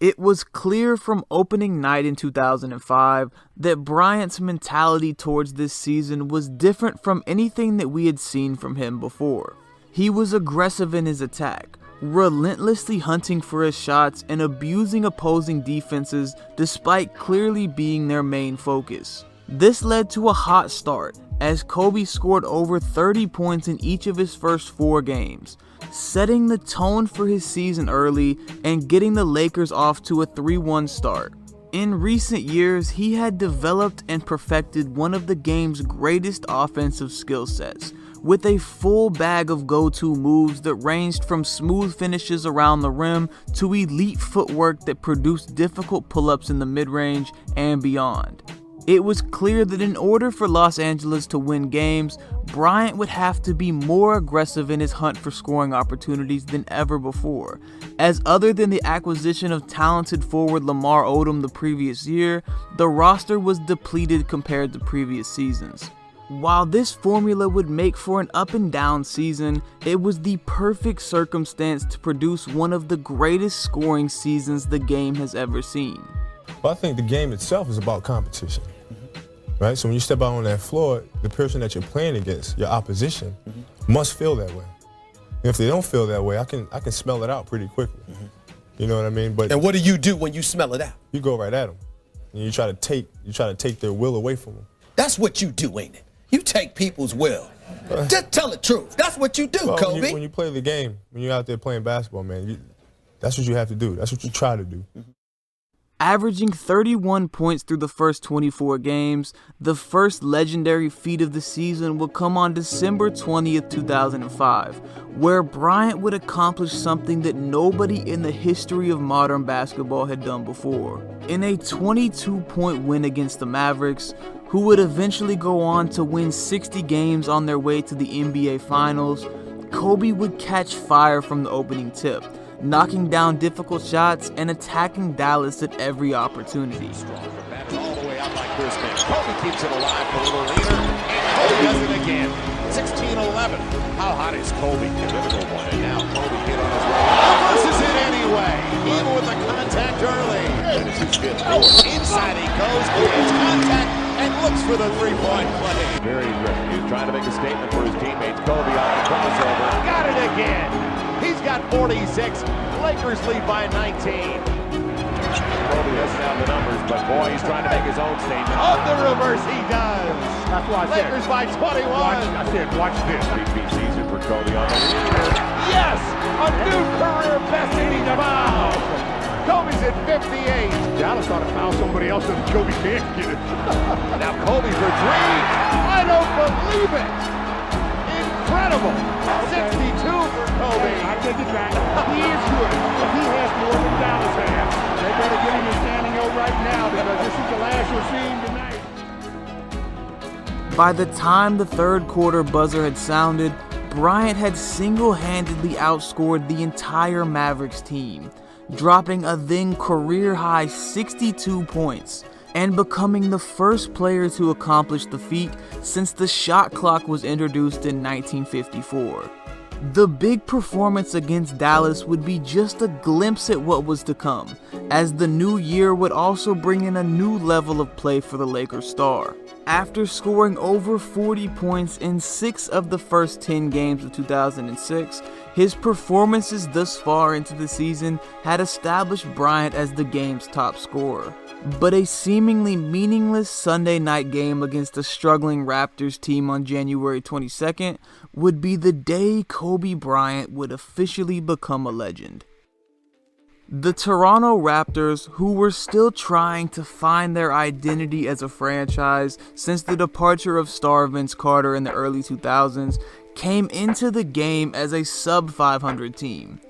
It was clear from opening night in 2005 that Bryant's mentality towards this season was different from anything that we had seen from him before. He was aggressive in his attack, relentlessly hunting for his shots and abusing opposing defenses despite clearly being their main focus. This led to a hot start, as Kobe scored over 30 points in each of his first 4 games, setting the tone for his season early and getting the Lakers off to a 3-1 start. In recent years, he had developed and perfected one of the game's greatest offensive skill sets, with a full bag of go-to moves that ranged from smooth finishes around the rim to elite footwork that produced difficult pull-ups in the mid-range and beyond. It was clear that in order for Los Angeles to win games, Bryant would have to be more aggressive in his hunt for scoring opportunities than ever before, as other than the acquisition of talented forward Lamar Odom the previous year, the roster was depleted compared to previous seasons. While this formula would make for an up and down season, it was the perfect circumstance to produce one of the greatest scoring seasons the game has ever seen. Well, I think the game itself is about competition, right? So when you step out on that floor, the person that you're playing against, your opposition, must feel that way. And if they don't feel that way, I can smell it out pretty quickly. You know what I mean? But and what do you do when you smell it out? You go right at them, and you try to take their will away from them. That's what you do, ain't it? You take people's will. Just tell the truth. That's what you do, well, Kobe. When you play the game, when you're out there playing basketball, man, that's what you have to do. That's what you try to do. Averaging 31 points through the first 24 games, the first legendary feat of the season would come on December 20th, 2005, where Bryant would accomplish something that nobody in the history of modern basketball had done before. In a 22-point win against the Mavericks, who would eventually go on to win 60 games on their way to the NBA Finals, Kobe would catch fire from the opening tip, knocking down difficult shots and attacking Dallas at every opportunity. All the way out like Brisbane. Kobe keeps it alive for a little later, and Kobe does it again. 16-11. How hot is Kobe? Difficult one, and now Kobe hit on his way. This is it anyway, even with the contact early. That is his fifth board. Inside he goes, gets contact, and looks for the three-point play. Very aggressive. He's trying to make a statement for his teammates. Kobe on the crossover. Got it again. He's got 46. Lakers lead by 19. Kobe doesn't have the numbers, but boy, he's trying to make his own statement. On the reverse, he does. That's why I said. Lakers by 21. I said, watch this. Repeat season for Kobe on the lead. Yes! A new career best in each foul. Kobe's at 58. Dallas ought to foul somebody else and Kobe can't get it. Now Kobe for three. I don't believe it. Incredible. 62 for Kobe. I take it back. He is good. He has more than Dallas has. They better get him a standing O right now because this is the last you'll see him tonight. By the time the third quarter buzzer had sounded, Bryant had single-handedly outscored the entire Mavericks team, dropping a then career-high 62 points and becoming the first player to accomplish the feat since the shot clock was introduced in 1954. The big performance against Dallas would be just a glimpse at what was to come, as the new year would also bring in a new level of play for the Lakers star. After scoring over 40 points in 6 of the first 10 games of 2006, his performances thus far into the season had established Bryant as the game's top scorer. But a seemingly meaningless Sunday night game against a struggling Raptors team on January 22nd would be the day Kobe Bryant would officially become a legend. The Toronto Raptors, who were still trying to find their identity as a franchise since the departure of star Vince Carter in the early 2000s, came into the game as a sub-500 team.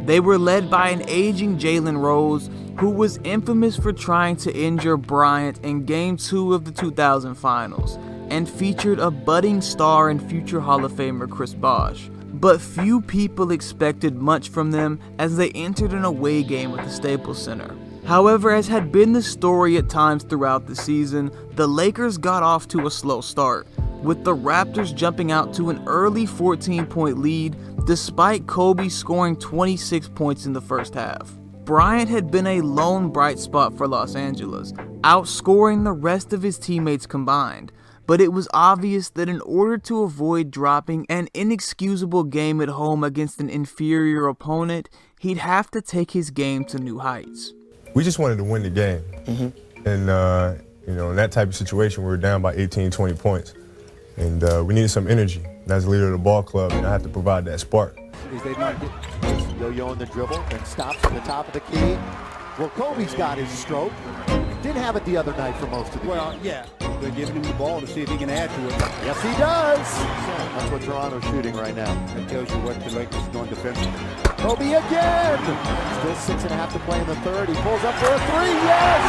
They were led by an aging Jalen Rose, who was infamous for trying to injure Bryant in Game 2 of the 2000 Finals, and featured a budding star and future Hall of Famer Chris Bosh. But few people expected much from them as they entered an away game at the Staples Center. However, as had been the story at times throughout the season, the Lakers got off to a slow start, with the Raptors jumping out to an early 14-point lead despite Kobe scoring 26 points in the first half. Bryant had been a lone bright spot for Los Angeles, outscoring the rest of his teammates combined, but it was obvious that in order to avoid dropping an inexcusable game at home against an inferior opponent, he'd have to take his game to new heights. We just wanted to win the game. And, in that type of situation, we were down by 18, 20 points. And we needed some energy. And as the leader of the ball club, I have to provide that spark. They might get just yo-yoing the dribble and stops at the top of the key. Well, Kobe's got his stroke. Didn't have it the other night for most of the game. Yeah. They're giving him the ball to see if he can add to it. Yes, he does. That's what Toronto's shooting right now. That tells you what the Lakers are doing defensively. Kobe again. Still 6.5 to play in the third. He pulls up for a three. Yes.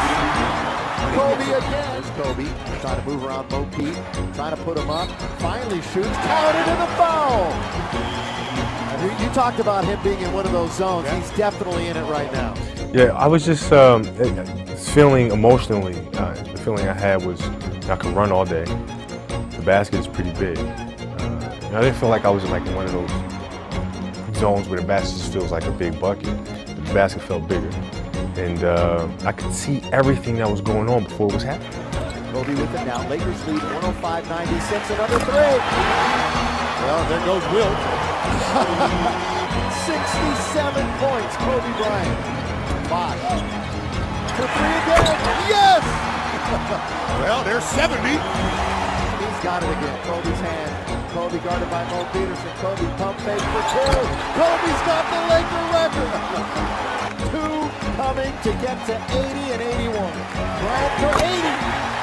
Kobe again. There's Kobe trying to move around Mo Pete, trying to put him up. Finally shoots. Counted in the foul. You talked about him being in one of those zones. He's definitely in it right now. Yeah, I was just feeling emotionally. The feeling I had was I could run all day. The basket is pretty big. I didn't feel like I was in like one of those zones where the basket just feels like a big bucket. The basket felt bigger. And I could see everything that was going on before it was happening. Kobe with it now. Lakers lead 105-96. Another three. Well, there goes Wilt. 67 points, Kobe Bryant. Bosh. For three again. Yes! Well, there's 70. He's got it again. Kobe's hand. Kobe guarded by Mo Peterson. Kobe pump fake for two. Kobe's got the Laker record. Two coming to get to 80 and 81. Bryant for 80.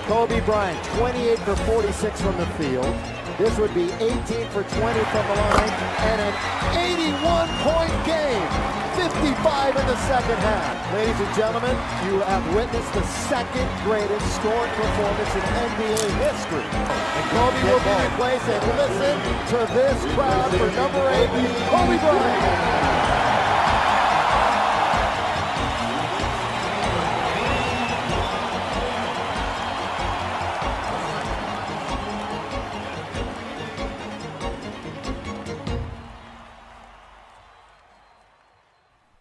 Kobe Bryant, 28 for 46 from the field. This would be 18 for 20 from the line and an 81-point game. 55 in the second half. Ladies and gentlemen, you have witnessed the second greatest scoring performance in NBA history. And Kobe will be replaced, and listen to this crowd for number 8, Kobe Bryant.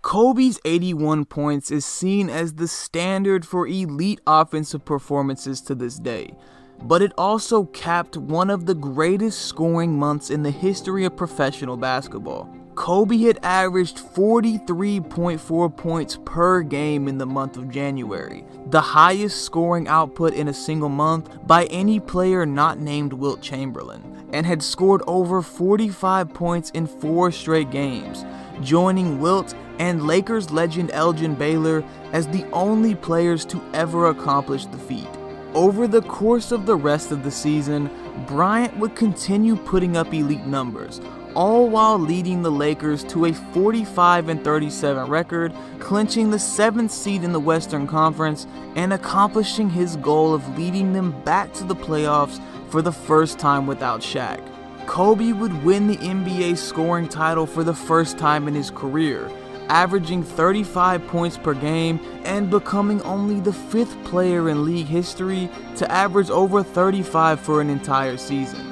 Kobe's 81 points is seen as the standard for elite offensive performances to this day, but it also capped one of the greatest scoring months in the history of professional basketball. Kobe had averaged 43.4 points per game in the month of January, the highest scoring output in a single month by any player not named Wilt Chamberlain, and had scored over 45 points in 4 straight games, joining Wilt and Lakers legend Elgin Baylor as the only players to ever accomplish the feat. Over the course of the rest of the season, Bryant would continue putting up elite numbers, all while leading the Lakers to a 45-37 record, clinching the 7th seed in the Western Conference, and accomplishing his goal of leading them back to the playoffs for the first time without Shaq. Kobe would win the NBA scoring title for the first time in his career, averaging 35 points per game and becoming only the 5th player in league history to average over 35 for an entire season.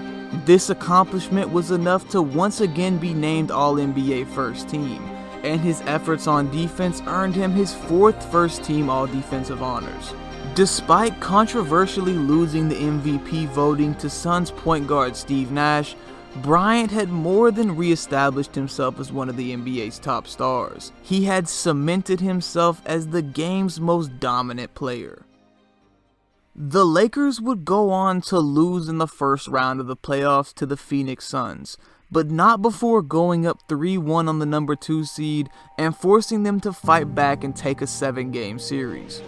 This accomplishment was enough to once again be named All-NBA First Team, and his efforts on defense earned him his 4th First Team All-Defensive honors. Despite controversially losing the MVP voting to Suns point guard Steve Nash, Bryant had more than re-established himself as one of the NBA's top stars. He had cemented himself as the game's most dominant player. The Lakers would go on to lose in the first round of the playoffs to the Phoenix Suns, but not before going up 3-1 on the number 2 seed and forcing them to fight back and take a 7-game series.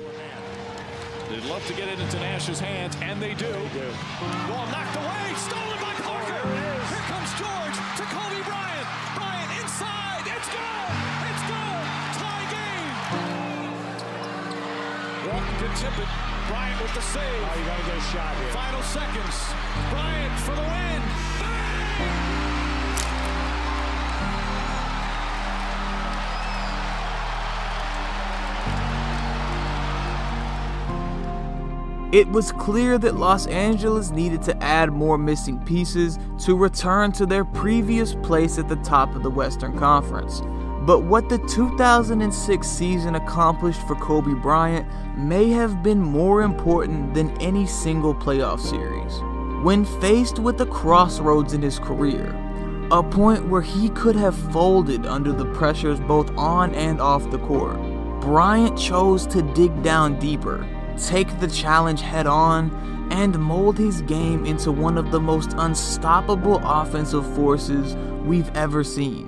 They'd love to get it into Nash's hands, and they do. Ball knocked away, stolen by Parker. Here comes George to Kobe Bryant. Bryant inside, it's good! It's good! Tie game! Walton could tip it. Bryant with the save. Oh, you gotta get a shot here. Final seconds. Bryant for the win. It was clear that Los Angeles needed to add more missing pieces to return to their previous place at the top of the Western Conference. But what the 2006 season accomplished for Kobe Bryant may have been more important than any single playoff series. When faced with a crossroads in his career, a point where he could have folded under the pressures both on and off the court, Bryant chose to dig down deeper, take the challenge head on, and mold his game into one of the most unstoppable offensive forces we've ever seen.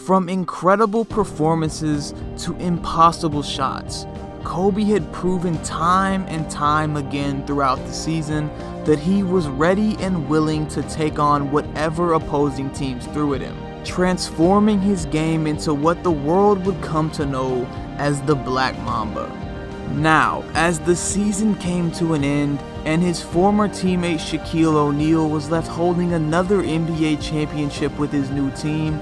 From incredible performances to impossible shots, Kobe had proven time and time again throughout the season that he was ready and willing to take on whatever opposing teams threw at him, transforming his game into what the world would come to know as the Black Mamba. Now, as the season came to an end and his former teammate Shaquille O'Neal was left holding another NBA championship with his new team,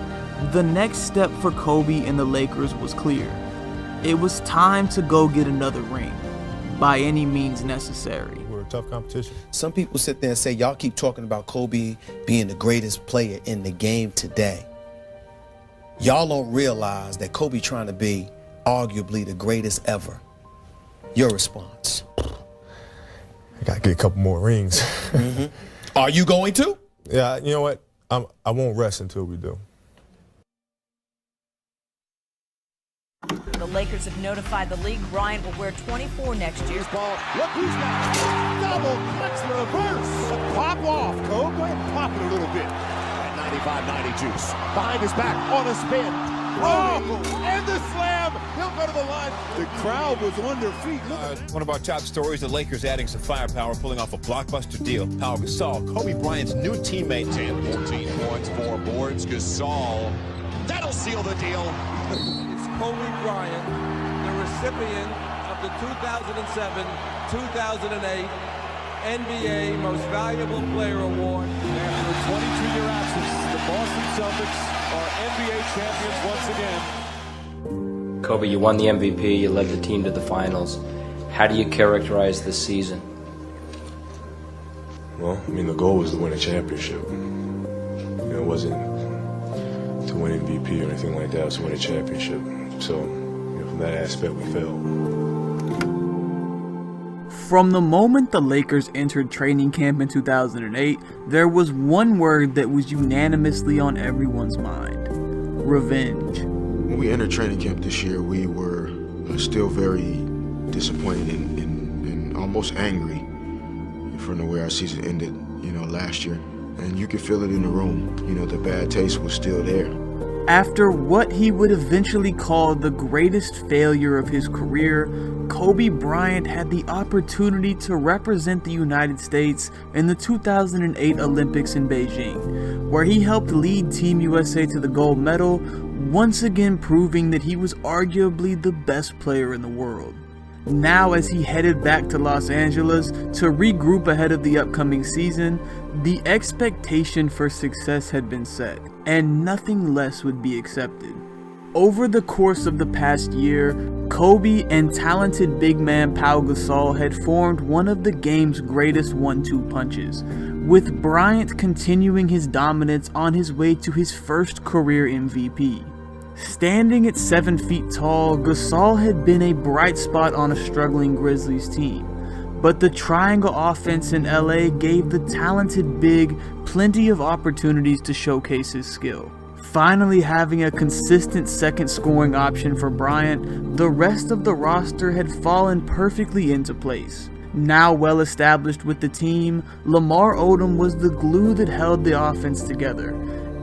the next step for Kobe and the Lakers was clear. It was time to go get another ring, by any means necessary. We're a tough competition. Some people sit there and say, y'all keep talking about Kobe being the greatest player in the game today. Y'all don't realize that Kobe trying to be arguably the greatest ever. Your response? I gotta get a couple more rings. Mm-hmm. Are you going to? Yeah, you know what? I won't rest until we do. The Lakers have notified the league Bryant will wear 24 next year. Ball. Look who's got double clutch reverse. Pop off, Kobe. Go ahead and pop it a little bit. At 95-90 juice. Behind his back on a spin. Oh, and the slam. He'll go to the line. The crowd was on their feet. One of our top stories, the Lakers adding some firepower, pulling off a blockbuster deal. Pau Gasol, Kobe Bryant's new teammate. 10, 14 points, 4 boards. Gasol. That'll seal the deal. It's Kobe Bryant, the recipient of the 2007-2008 NBA Most Valuable Player Award. After a 22-year absence, the Boston Celtics are NBA champions once again. Kobe, you won the MVP, you led the team to the finals. How do you characterize this season? Well, I mean, the goal was to win a championship. It wasn't to win MVP or anything like that. It was to win a championship. So, from that aspect, we failed. From the moment the Lakers entered training camp in 2008, there was one word that was unanimously on everyone's mind: revenge. When we entered training camp this year, we were still very disappointed and almost angry from the way our season ended, last year. And you could feel it in the room. The bad taste was still there. After what he would eventually call the greatest failure of his career, Kobe Bryant had the opportunity to represent the United States in the 2008 Olympics in Beijing, where he helped lead Team USA to the gold medal, once again proving that he was arguably the best player in the world. Now, as he headed back to Los Angeles to regroup ahead of the upcoming season, the expectation for success had been set, and nothing less would be accepted. Over the course of the past year, Kobe and talented big man Pau Gasol had formed one of the game's greatest 1-2 punches, with Bryant continuing his dominance on his way to his first career MVP. Standing at 7 feet tall, Gasol had been a bright spot on a struggling Grizzlies team, but the triangle offense in LA gave the talented big plenty of opportunities to showcase his skill. Finally having a consistent second scoring option for Bryant, the rest of the roster had fallen perfectly into place. Now well established with the team, Lamar Odom was the glue that held the offense together,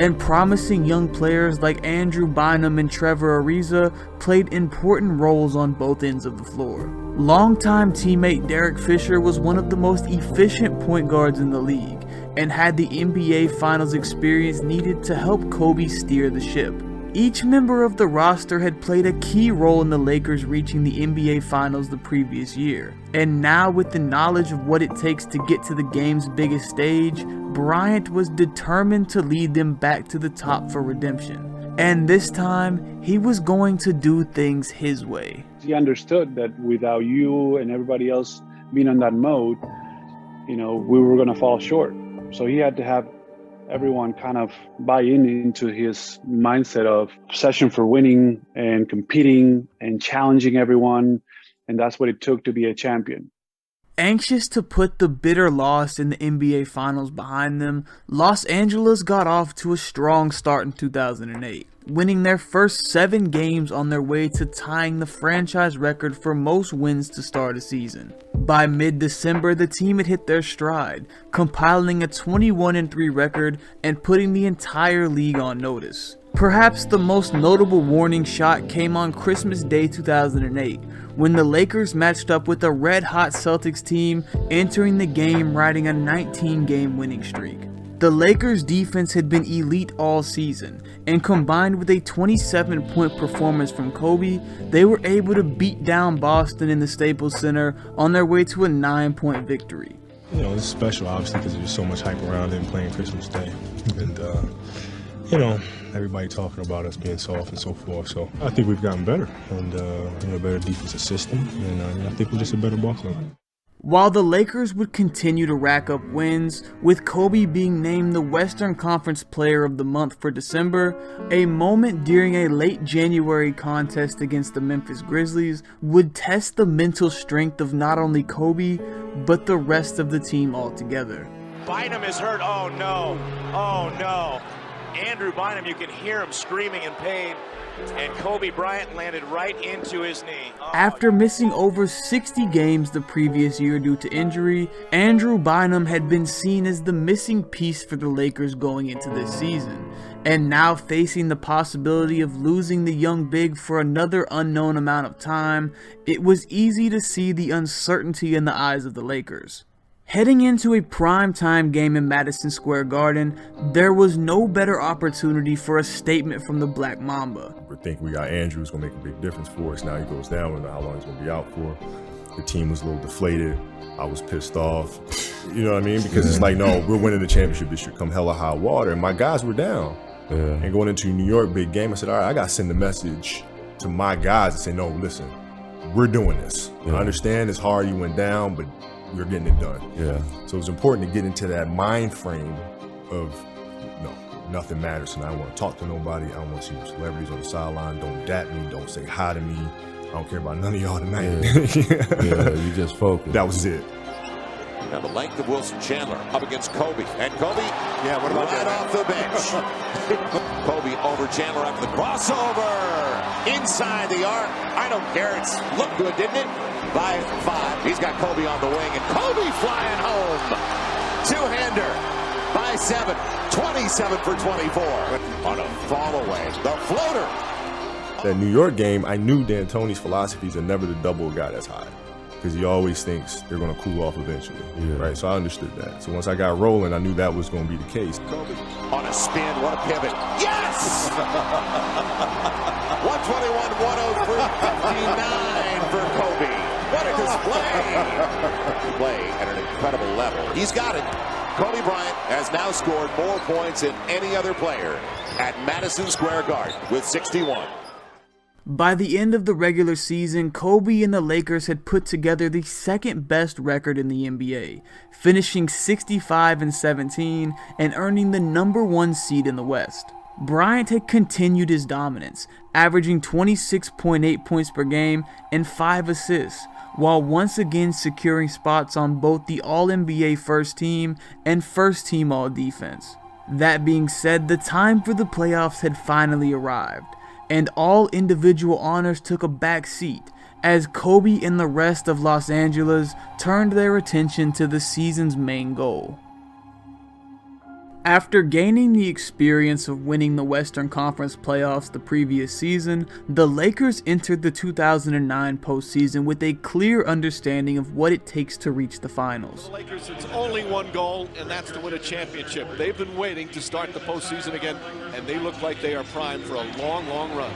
and promising young players like Andrew Bynum and Trevor Ariza played important roles on both ends of the floor. Longtime teammate Derek Fisher was one of the most efficient point guards in the league, and had the NBA Finals experience needed to help Kobe steer the ship. Each member of the roster had played a key role in the Lakers reaching the NBA Finals the previous year, and now with the knowledge of what it takes to get to the game's biggest stage, Bryant was determined to lead them back to the top for redemption. And this time, he was going to do things his way. He understood that without you and everybody else being on that mode, we were going to fall short. So he had to have everyone kind of buy into his mindset of obsession for winning and competing and challenging everyone. And that's what it took to be a champion. Anxious to put the bitter loss in the NBA Finals behind them, Los Angeles got off to a strong start in 2008, winning their first 7 games on their way to tying the franchise record for most wins to start a season. By mid-December, the team had hit their stride, compiling a 21-3 record and putting the entire league on notice. Perhaps the most notable warning shot came on Christmas Day 2008, when the Lakers matched up with a red-hot Celtics team entering the game riding a 19-game winning streak. The Lakers' defense had been elite all season, and combined with a 27-point performance from Kobe, they were able to beat down Boston in the Staples Center on their way to a 9-point victory. It's special, obviously, because there's so much hype around it and playing Christmas Day. And, everybody talking about us being soft and so forth. So I think we've gotten better and, better defensive system. And I think we're just a better ball club. While the Lakers would continue to rack up wins, with Kobe being named the Western Conference Player of the Month for December, a moment during a late January contest against the Memphis Grizzlies would test the mental strength of not only Kobe, but the rest of the team altogether. Bynum is hurt. Oh no. Oh no. Andrew Bynum, you can hear him screaming in pain. And Kobe Bryant landed right into his knee. After missing over 60 games the previous year due to injury, Andrew Bynum had been seen as the missing piece for the Lakers going into this season. And now facing the possibility of losing the young big for another unknown amount of time, it was easy to see the uncertainty in the eyes of the Lakers. Heading into a primetime game in Madison Square Garden, there was no better opportunity for a statement from the Black Mamba. We think we got Andrew, who's going to make a big difference for us. Now he goes down, we don't know how long he's going to be out for. The team was a little deflated. I was pissed off, you know what I mean? Because it's like, no, we're winning the championship this year, come hell or high water. And my guys were down. Yeah. And going into New York, big game, I said, all right, I got to send a message to my guys and say, no, listen, we're doing this. Yeah. I understand it's hard, you went down, but we're getting it done. Yeah. So it's important to get into that mind frame of, no, nothing matters, and I don't want to talk to nobody. I don't want to see no celebrities on the sideline. Don't dap me. Don't say hi to me. I don't care about none of y'all tonight. Yeah, you just focus. That was it. Now the length of Wilson Chandler up against Kobe. And Kobe, what about right off the bench. Kobe over Chandler after the crossover. Inside the arc. I don't care. It's looked good, didn't it? By 5. He's got Kobe on the wing. And Kobe flying home. Two-hander by 7. 27 for 24. On a fall away. The floater. That New York game, I knew D'Antoni's philosophies are never to double a guy that's high. because he always thinks they're going to cool off eventually, right? So I understood that. So once I got rolling, I knew that was going to be the case. Kobe on a spin, what a pivot. Yes! 121-103-59 for Kobe. What a display! Play at an incredible level. He's got it. Kobe Bryant has now scored more points than any other player at Madison Square Garden with 61. By the end of the regular season, Kobe and the Lakers had put together the second best record in the NBA, finishing 65-17 and earning the #1 seed in the West. Bryant had continued his dominance, averaging 26.8 points per game and 5 assists, while once again securing spots on both the All-NBA First Team and First Team All-Defense. That being said, the time for the playoffs had finally arrived, and all individual honors took a back seat as Kobe and the rest of Los Angeles turned their attention to the season's main goal. After gaining the experience of winning the Western Conference playoffs the previous season, the Lakers entered the 2009 postseason with a clear understanding of what it takes to reach the finals. For the Lakers, it's only one goal, and that's to win a championship. They've been waiting to start the postseason again, and they look like they are primed for a long, long run.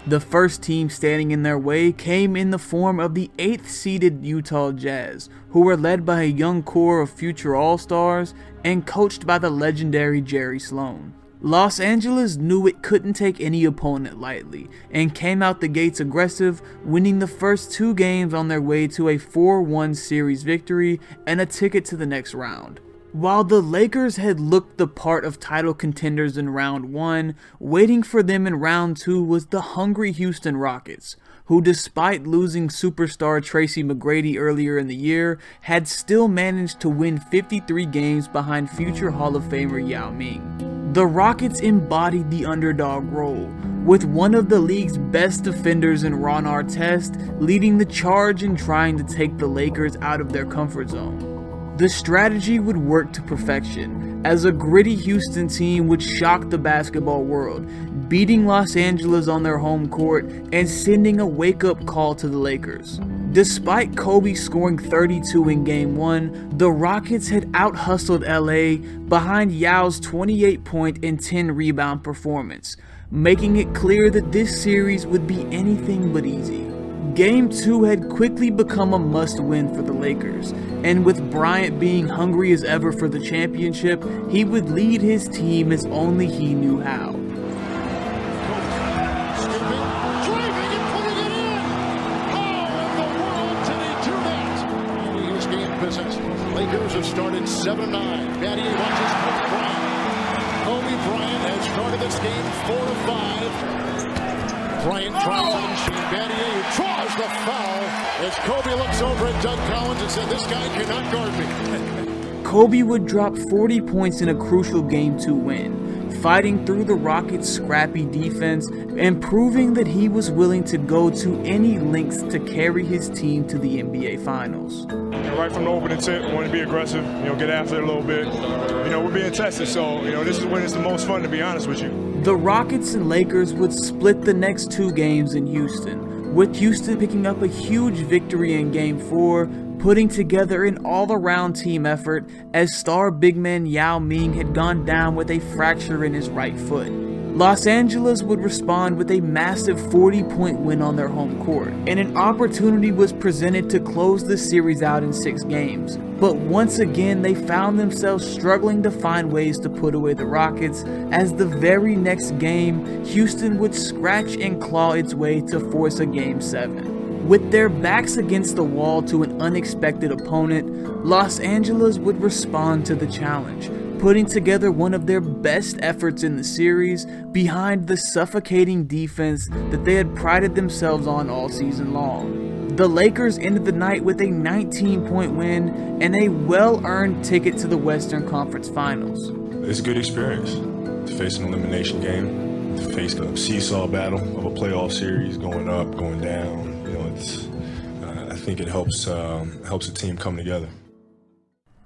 The first team standing in their way came in the form of the 8th-seeded Utah Jazz, who were led by a young core of future All-Stars and coached by the legendary Jerry Sloan. Los Angeles knew it couldn't take any opponent lightly and came out the gates aggressive, winning the first 2 games on their way to a 4-1 series victory and a ticket to the next round. While the Lakers had looked the part of title contenders in round 1, waiting for them in round 2 was the hungry Houston Rockets, who despite losing superstar Tracy McGrady earlier in the year, had still managed to win 53 games behind future Hall of Famer Yao Ming. The Rockets embodied the underdog role, with one of the league's best defenders in Ron Artest leading the charge in trying to take the Lakers out of their comfort zone. The strategy would work to perfection, as a gritty Houston team would shock the basketball world, beating Los Angeles on their home court and sending a wake-up call to the Lakers. Despite Kobe scoring 32 in Game 1, the Rockets had out-hustled LA behind Yao's 28-point and 10-rebound performance, making it clear that this series would be anything but easy. Game 2 had quickly become a must-win for the Lakers, and with Bryant being hungry as ever for the championship, he would lead his team as only he knew how. Lakers have started 7-9. Battier watches Kobe Bryant. Kobe Bryant has started this game 4-5. Bryant tries on Shane Battier, who draws the foul as Kobe looks over at Doug Collins and said, "This guy cannot guard me." Kobe would drop 40 points in a crucial Game 2 win, fighting through the Rockets' scrappy defense and proving that he was willing to go to any lengths to carry his team to the NBA Finals. Right from the opening tip, we want to be aggressive, get after it a little bit. We're being tested, so, this is when it's the most fun, to be honest with you. The Rockets and Lakers would split the next 2 games in Houston, with Houston picking up a huge victory in Game 4, putting together an all-around team effort as star big man Yao Ming had gone down with a fracture in his right foot. Los Angeles would respond with a massive 40-point win on their home court, and an opportunity was presented to close the series out in 6 games. But once again, they found themselves struggling to find ways to put away the Rockets, as the very next game, Houston would scratch and claw its way to force a Game 7. With their backs against the wall to an unexpected opponent, Los Angeles would respond to the challenge, putting together one of their best efforts in the series behind the suffocating defense that they had prided themselves on all season long. The Lakers ended the night with a 19-point win and a well-earned ticket to the Western Conference Finals. It's a good experience to face an elimination game, to face a seesaw battle of a playoff series, going up, going down. I think it helps the team come together.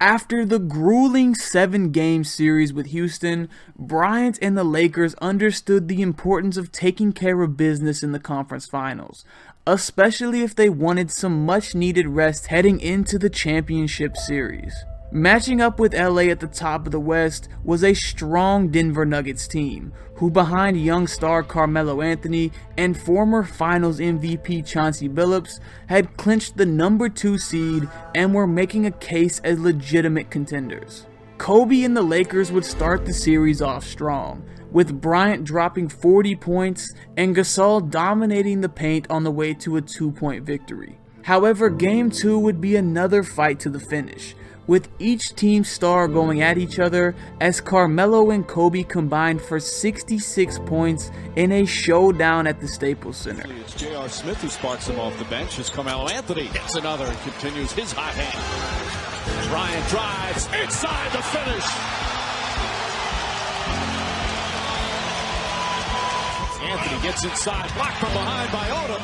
After the grueling 7-game series with Houston, Bryant and the Lakers understood the importance of taking care of business in the conference finals, especially if they wanted some much-needed rest heading into the championship series. Matching up with LA at the top of the West was a strong Denver Nuggets team, who behind young star Carmelo Anthony and former Finals MVP Chauncey Billups had clinched the number 2 seed and were making a case as legitimate contenders. Kobe and the Lakers would start the series off strong, with Bryant dropping 40 points and Gasol dominating the paint on the way to a 2-point victory. However, Game 2 would be another fight to the finish, with each team's star going at each other as Carmelo and Kobe combined for 66 points in a showdown at the Staples Center. It's J.R. Smith who sparks him off the bench as Carmelo Anthony hits another and continues his hot hand. Bryant drives inside the finish. Anthony gets inside, blocked from behind by Odom.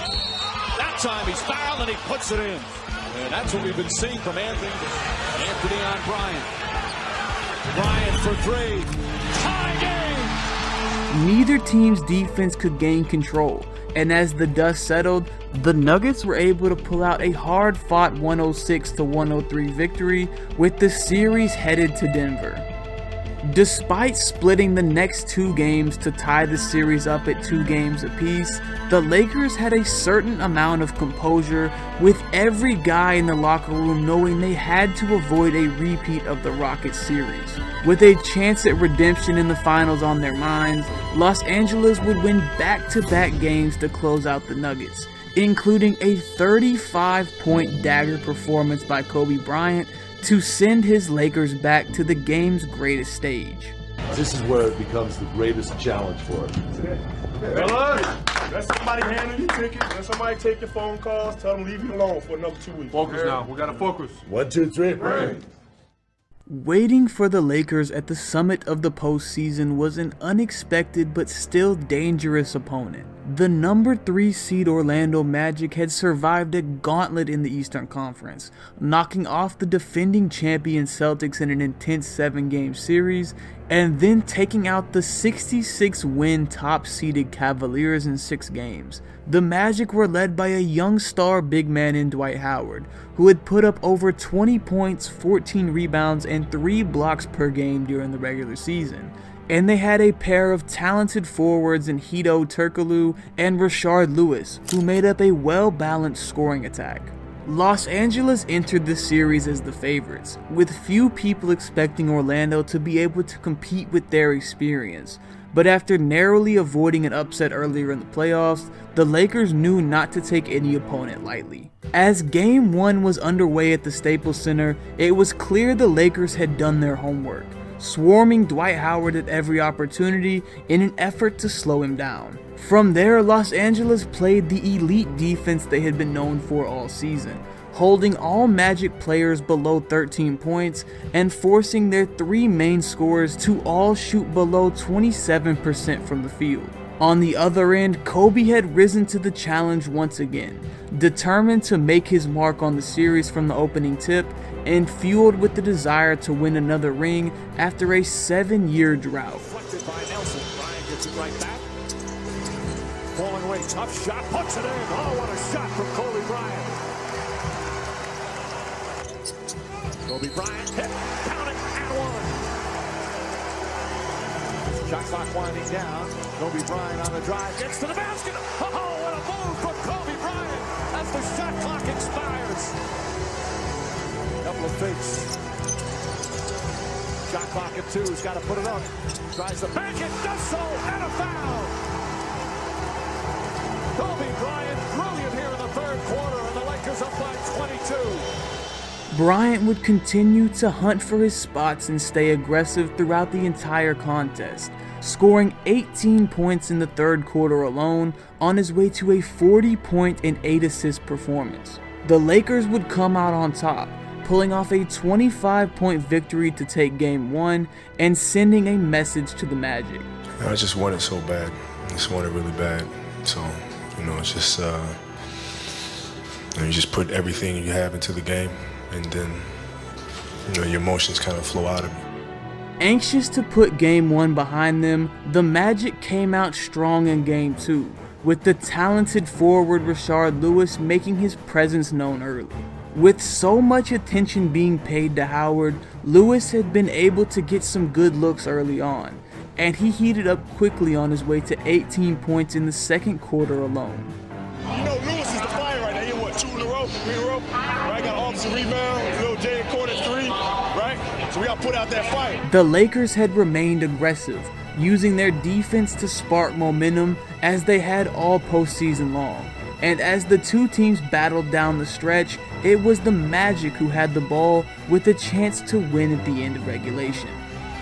That time he's fouled and he puts it in. And that's what we've been seeing from Anthony. Anthony on Bryant. Bryant for 3. Tie game! Neither team's defense could gain control, and as the dust settled, the Nuggets were able to pull out a hard-fought 106-103 victory, with the series headed to Denver. Despite splitting the next 2 games to tie the series up at 2 games apiece, the Lakers had a certain amount of composure, with every guy in the locker room knowing they had to avoid a repeat of the Rockets series. With a chance at redemption in the finals on their minds, Los Angeles would win back-to-back games to close out the Nuggets, including a 35-point dagger performance by Kobe Bryant to send his Lakers back to the game's greatest stage. This is where it becomes the greatest challenge for us. Let somebody handle your ticket. Let somebody take your phone calls. Tell them leave you alone for another 2 weeks. Focus now. We gotta focus. 1, 2, 3. Break. Waiting for the Lakers at the summit of the postseason was an unexpected but still dangerous opponent. The number 3 seed Orlando Magic had survived a gauntlet in the Eastern Conference, knocking off the defending champion Celtics in an intense 7-game series, and then taking out the 66-win top-seeded Cavaliers in 6 games. The Magic were led by a young star big man in Dwight Howard, who had put up over 20 points, 14 rebounds, and 3 blocks per game during the regular season. And they had a pair of talented forwards in Hedo Turkoglu and Rashard Lewis, who made up a well-balanced scoring attack. Los Angeles entered the series as the favorites, with few people expecting Orlando to be able to compete with their experience. But after narrowly avoiding an upset earlier in the playoffs, the Lakers knew not to take any opponent lightly. As Game 1 was underway at the Staples Center, it was clear the Lakers had done their homework, swarming Dwight Howard at every opportunity in an effort to slow him down. From there, Los Angeles played the elite defense they had been known for all season, holding all Magic players below 13 points and forcing their 3 main scorers to all shoot below 27% from the field. On the other end, Kobe had risen to the challenge once again, determined to make his mark on the series from the opening tip and fueled with the desire to win another ring after a 7-year drought. Deflected by Nelson. Bryant gets it right back. Falling away, tough shot, puts it in. Oh, what a shot from Kobe Bryant. Kobe Bryant hit, count it, and 1. Shot clock winding down. Kobe Bryant on the drive, gets to the basket. Oh, what a move from Kobe Bryant as the shot clock expires. Couple of fakes. Shot clock at 2, he's got to put it up. Tries to bank it, does so, and a foul. Kobe Bryant, brilliant here in the 3rd quarter, and the Lakers up by 22. Bryant would continue to hunt for his spots and stay aggressive throughout the entire contest, scoring 18 points in the 3rd quarter alone on his way to a 40-point and 8-assist performance. The Lakers would come out on top, pulling off a 25-point victory to take Game 1 and sending a message to the Magic. I just want it so bad. I just want it really bad. So, it's just, you just put everything you have into the game, and then your emotions kind of flow out of me. Anxious to put Game 1 behind them, the Magic came out strong in Game 2, with the talented forward Rashard Lewis making his presence known early. With so much attention being paid to Howard, Lewis had been able to get some good looks early on, and he heated up quickly on his way to 18 points in the second quarter alone. You know, Lewis is the fire right now. He what, 2 in a row, 3 in a row? Right, got offensive rebound, little Jay Corner 3, right? So we got to put out that fire. The Lakers had remained aggressive, using their defense to spark momentum as they had all postseason long. And as the two teams battled down the stretch, it was the Magic who had the ball with a chance to win at the end of regulation.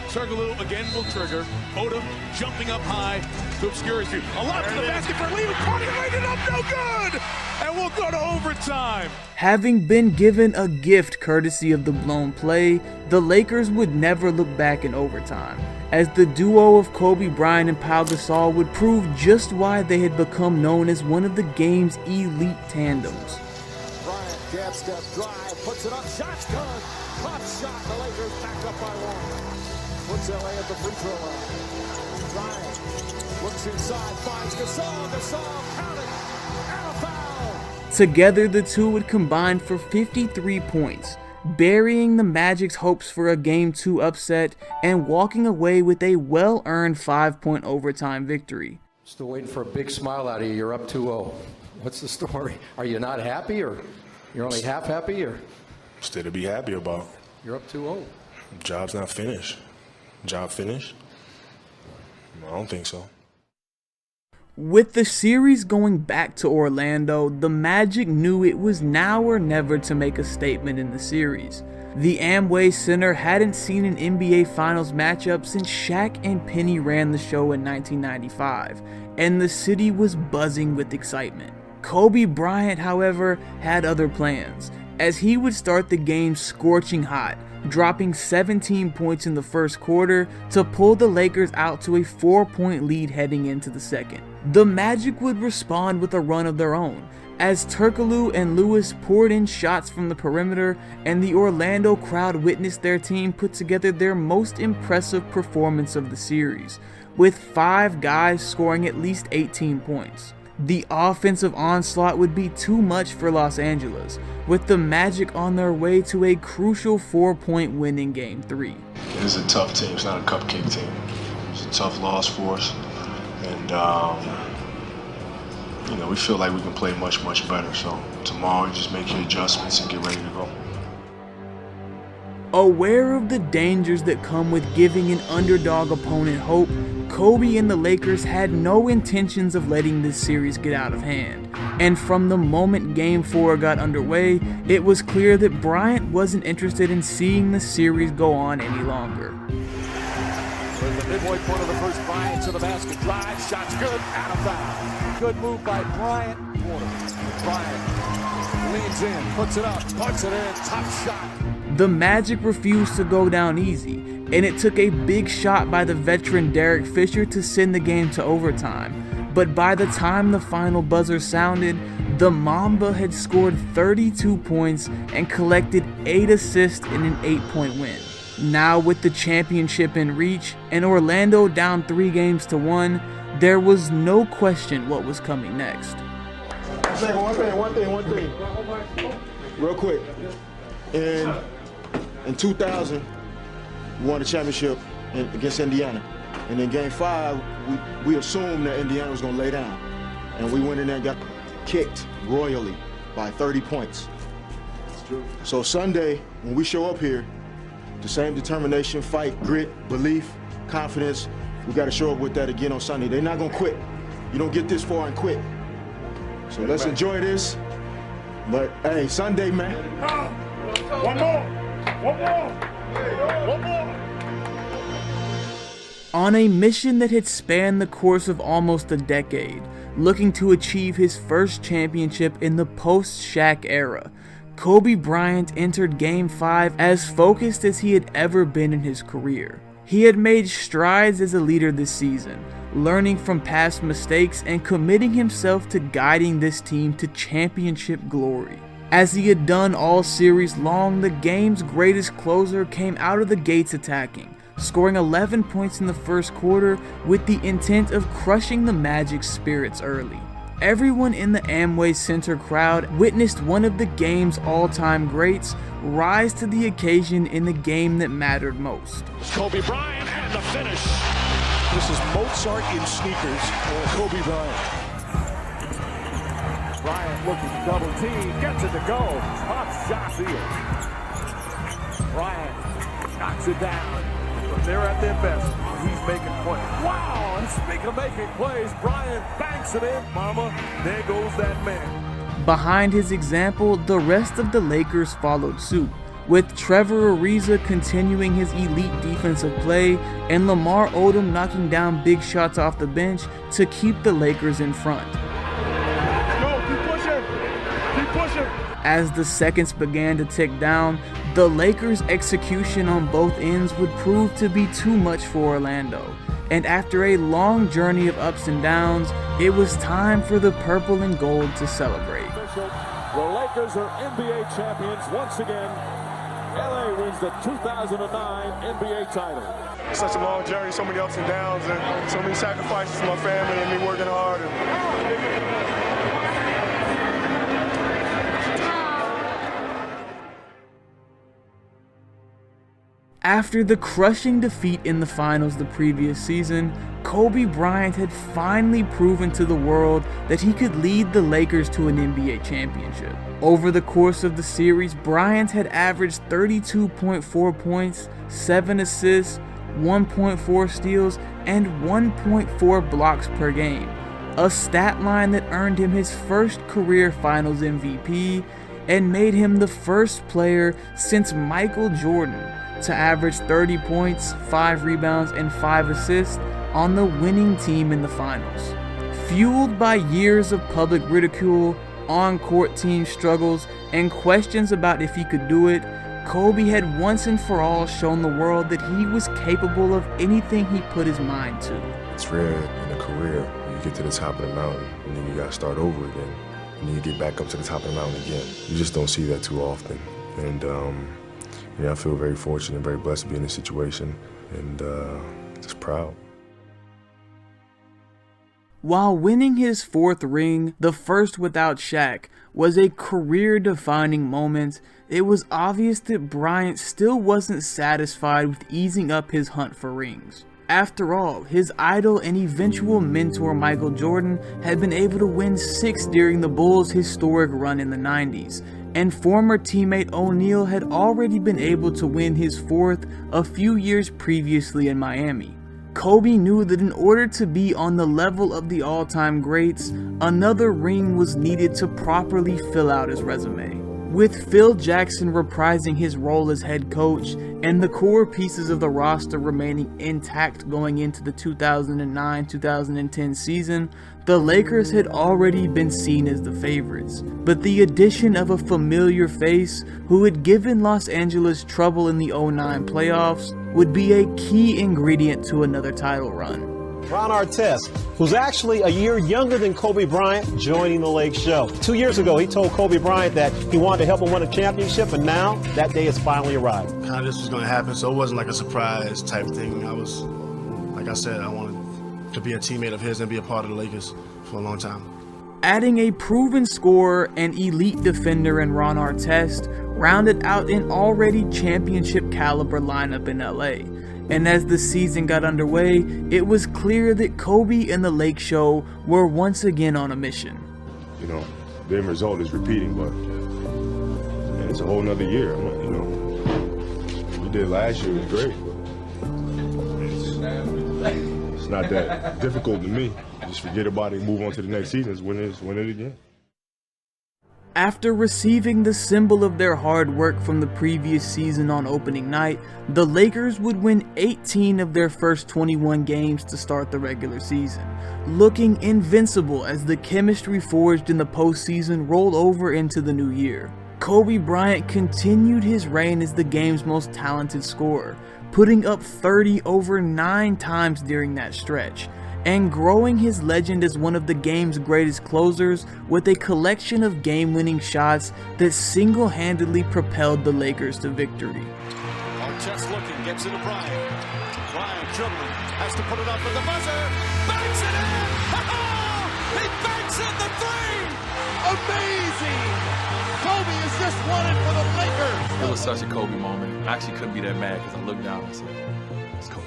Turkoglu again will trigger. Odom jumping up high to obscure his view. A lot to the basket for Lee. Carter laid it up, no good! And we'll go to overtime. Having been given a gift courtesy of the blown play, the Lakers would never look back in overtime, as the duo of Kobe Bryant and Pau Gasol would prove just why they had become known as one of the game's elite tandems. Bryant, jab step, drive, puts it up, shot's good. Tough shot, the Lakers back up by 1. Puts LA at the free throw line. Bryant looks inside, finds Gasol, count it, and a foul. Together, the two would combine for 53 points, burying the Magic's hopes for a Game 2 upset and walking away with a well-earned 5-point overtime victory. Still waiting for a big smile out of you. You're up 2-0. What's the story? Are you not happy, or you're only half happy, or? Still to be happy about. You're up 2-0. Job's not finished. Job finished? I don't think so. With the series going back to Orlando, the Magic knew it was now or never to make a statement in the series. The Amway Center hadn't seen an NBA Finals matchup since Shaq and Penny ran the show in 1995, and the city was buzzing with excitement. Kobe Bryant, however, had other plans, as he would start the game scorching hot, dropping 17 points in the first quarter to pull the Lakers out to a 4-point lead heading into the second. The Magic would respond with a run of their own, as Turkoglu and Lewis poured in shots from the perimeter, and the Orlando crowd witnessed their team put together their most impressive performance of the series, with 5 guys scoring at least 18 points. The offensive onslaught would be too much for Los Angeles, with the Magic on their way to a crucial 4-point win in Game 3. It is a tough team. It's not a cupcake team. It's a tough loss for us. And, we feel like we can play much, much better. So tomorrow, just make your adjustments and get ready to go. Aware of the dangers that come with giving an underdog opponent hope, Kobe and the Lakers had no intentions of letting this series get out of hand. And from the moment Game 4 got underway, it was clear that Bryant wasn't interested in seeing the series go on any longer. With the midway point of the first, Bryant to the basket, drive, shot's good, and a foul. Good move by Bryant. Bryant leans in, puts it up, puts it in, top shot. The Magic refused to go down easy, and it took a big shot by the veteran Derek Fisher to send the game to overtime. But by the time the final buzzer sounded, the Momba had scored 32 points and collected 8 assists in an 8-point win. Now with the championship in reach and Orlando down 3-1, there was no question what was coming next. One thing. Real quick. In 2000, we won the championship against Indiana. And in Game 5, we assumed that Indiana was going to lay down. And we went in there and got kicked royally by 30 points. That's true. So Sunday, when we show up here, the same determination, fight, grit, belief, confidence, we got to show up with that again on Sunday. They're not going to quit. You don't get this far and quit. So let's enjoy this. But, hey, Sunday, man. One more. On a mission that had spanned the course of almost a decade, looking to achieve his first championship in the post-Shaq era, Kobe Bryant entered Game 5 as focused as he had ever been in his career. He had made strides as a leader this season, learning from past mistakes and committing himself to guiding this team to championship glory. As he had done all series long, the game's greatest closer came out of the gates attacking, scoring 11 points in the first quarter with the intent of crushing the Magic's spirits early. Everyone in the Amway Center crowd witnessed one of the game's all-time greats rise to the occasion in the game that mattered most. Kobe Bryant and the finish. This is Mozart in sneakers for Kobe Bryant. Bryant looking to double team, gets it to go. Hot shot field. Bryant knocks it down. But they're at their best. He's making plays. Wow! And speaking of making plays, Bryant banks it in. Mama, there goes that man. Behind his example, the rest of the Lakers followed suit, with Trevor Ariza continuing his elite defensive play and Lamar Odom knocking down big shots off the bench to keep the Lakers in front. As the seconds began to tick down, the Lakers' execution on both ends would prove to be too much for Orlando, and after a long journey of ups and downs, it was time for the purple and gold to celebrate. The Lakers are NBA champions once again. LA wins the 2009 NBA title. Such a long journey, so many ups and downs, and so many sacrifices for my family and me working hard. After the crushing defeat in the finals the previous season, Kobe Bryant had finally proven to the world that he could lead the Lakers to an NBA championship. Over the course of the series, Bryant had averaged 32.4 points, 7 assists, 1.4 steals, and 1.4 blocks per game, a stat line that earned him his first career Finals MVP and made him the first player since Michael Jordan to average 30 points, 5 rebounds, and 5 assists on the winning team in the finals. Fueled by years of public ridicule, on-court team struggles, and questions about if he could do it, Kobe had once and for all shown the world that he was capable of anything he put his mind to. It's rare in a career when you get to the top of the mountain and then you gotta start over again. And then you get back up to the top of the mountain again. You just don't see that too often. And I feel very fortunate and very blessed to be in this situation, and just proud. While winning his 4th ring, the first without Shaq, was a career-defining moment, it was obvious that Bryant still wasn't satisfied with easing up his hunt for rings. After all, his idol and eventual mentor Michael Jordan had been able to win 6 during the Bulls' historic run in the 90s, and former teammate O'Neal had already been able to win his 4th a few years previously in Miami. Kobe knew that in order to be on the level of the all-time greats, another ring was needed to properly fill out his resume. With Phil Jackson reprising his role as head coach and the core pieces of the roster remaining intact going into the 2009-2010 season, the Lakers had already been seen as the favorites. But the addition of a familiar face who had given Los Angeles trouble in the 2009 playoffs would be a key ingredient to another title run. Ron Artest, who's actually a year younger than Kobe Bryant, joining the Lake Show. 2 years ago, he told Kobe Bryant that he wanted to help him win a championship, and now that day has finally arrived. How this was going to happen, so it wasn't like a surprise type thing. I was, like I said, I wanted to be a teammate of his and be a part of the Lakers for a long time. Adding a proven scorer and elite defender in Ron Artest rounded out an already championship caliber lineup in LA. And as the season got underway, it was clear that Kobe and the Lake Show were once again on a mission. You know, the end result is repeating, but it's a whole nother year. You know, we did last year was great. It's not that difficult to me. Just forget about it, move on to the next season, win it again. After receiving the symbol of their hard work from the previous season on opening night, the Lakers would win 18 of their first 21 games to start the regular season, looking invincible as the chemistry forged in the postseason rolled over into the new year. Kobe Bryant continued his reign as the game's most talented scorer, putting up 30 over 9 times during that stretch, and growing his legend as one of the game's greatest closers with a collection of game-winning shots that single-handedly propelled the Lakers to victory. Artest looking, gets it to Bryant. Bryant dribbling, has to put it up with the buzzer. Banks it in! He banks in the three! Amazing! Kobe has just won it for the Lakers! It was such a Kobe moment. I actually couldn't be that mad because I looked down and said, it's Kobe.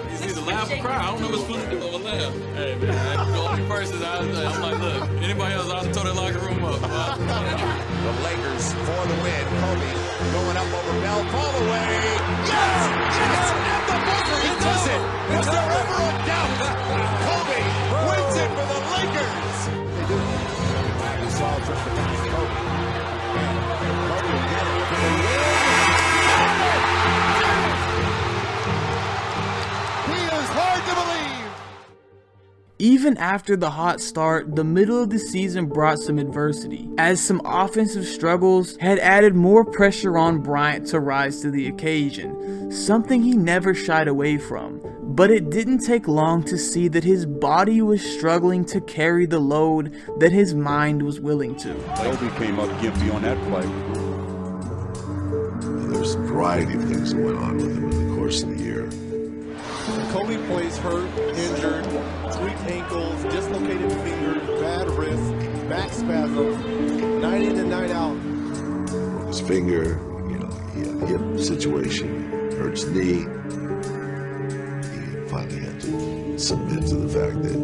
He's either laugh or cry. I don't know what's funny to do or laugh. Hey, man, the only person I'm like, look, anybody else, I'd have tore that locker room up. The Lakers for the win. Kobe going up over Bell, fall away. Yes! Yes! At the buzzer, he does it! Is there ever a doubt? Kobe wins it for the Lakers! They do. It's all just behind Kobe. Kobe will get it. He is hard to believe. Even after the hot start, the middle of the season brought some adversity, as some offensive struggles had added more pressure on Bryant to rise to the occasion, something he never shied away from. But it didn't take long to see that his body was struggling to carry the load that his mind was willing to. Kobe came up guilty on that play. There's a variety of things that went on with him in the course of the year. Kobe plays hurt, injured, tweaked ankles, dislocated fingers, bad wrist, back spasms, night in and night out. His finger, he had a hip situation, hurts knee. He finally had to submit to the fact that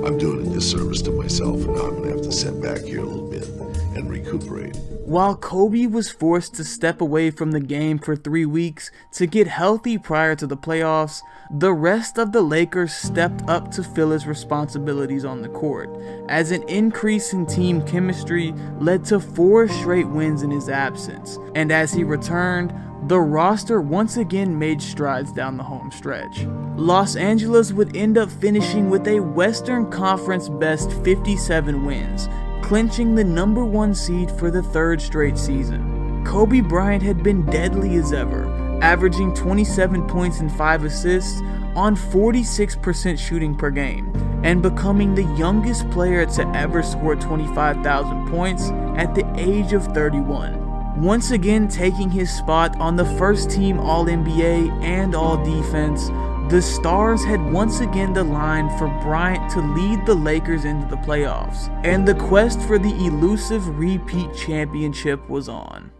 I'm doing a disservice to myself and now I'm going to have to sit back here a little bit and recuperate. While Kobe was forced to step away from the game for 3 weeks to get healthy prior to the playoffs, the rest of the Lakers stepped up to fill his responsibilities on the court, as an increase in team chemistry led to 4 straight wins in his absence, and as he returned, the roster once again made strides down the home stretch. Los Angeles would end up finishing with a Western Conference best 57 wins, clinching the #1 seed for the 3rd straight season. Kobe Bryant had been deadly as ever, averaging 27 points and 5 assists on 46% shooting per game, and becoming the youngest player to ever score 25,000 points at the age of 31. Once again taking his spot on the first team All-NBA and All-Defense, the stars had once again aligned for Bryant to lead the Lakers into the playoffs, and the quest for the elusive repeat championship was on.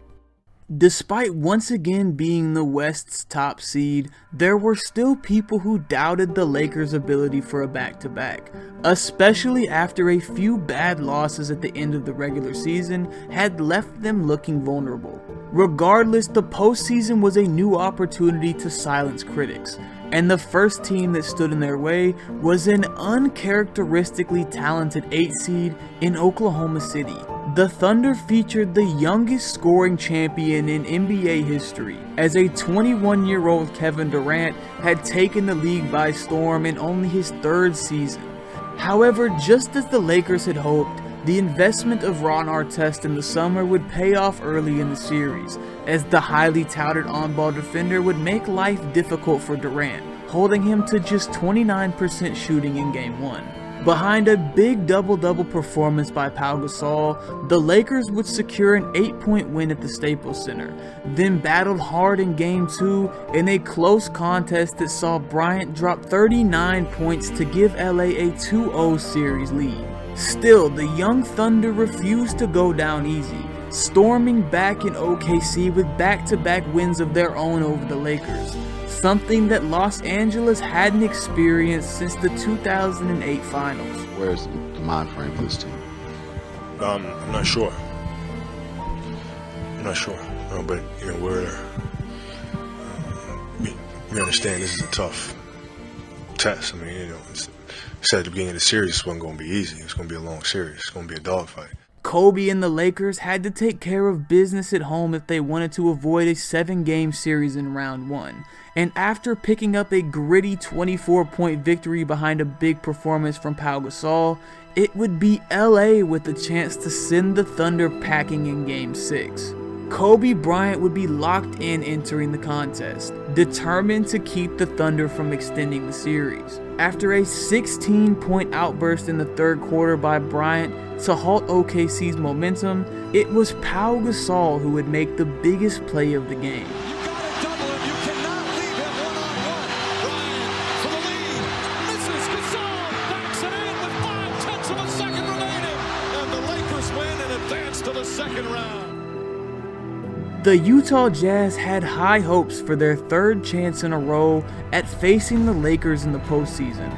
Despite once again being the West's top seed, there were still people who doubted the Lakers' ability for a back-to-back, especially after a few bad losses at the end of the regular season had left them looking vulnerable. Regardless, the postseason was a new opportunity to silence critics, and the first team that stood in their way was an uncharacteristically talented 8 seed in Oklahoma City. The Thunder featured the youngest scoring champion in NBA history, as a 21-year-old Kevin Durant had taken the league by storm in only his 3rd season. However, just as the Lakers had hoped, the investment of Ron Artest in the summer would pay off early in the series, as the highly touted on-ball defender would make life difficult for Durant, holding him to just 29% shooting in Game 1. Behind a big double-double performance by Pau Gasol, the Lakers would secure an 8-point win at the Staples Center, then battled hard in Game 2 in a close contest that saw Bryant drop 39 points to give LA a 2-0 series lead. Still, the young Thunder refused to go down easy, storming back in OKC with back-to-back wins of their own over the Lakers, something that Los Angeles hadn't experienced since the 2008 finals. Where's the mind frame for this team? I'm not sure. But we understand this is a tough test. I mean, said at the beginning of the series, this wasn't going to be easy. It's going to be a long series. It's going to be a dogfight. Kobe and the Lakers had to take care of business at home if they wanted to avoid a 7-game series in round 1. And after picking up a gritty 24-point victory behind a big performance from Pau Gasol, it would be LA with the chance to send the Thunder packing in Game 6. Kobe Bryant would be locked in entering the contest, determined to keep the Thunder from extending the series. After a 16-point outburst in the third quarter by Bryant to halt OKC's momentum, it was Pau Gasol who would make the biggest play of the game. The Utah Jazz had high hopes for their third chance in a row at facing the Lakers in the postseason,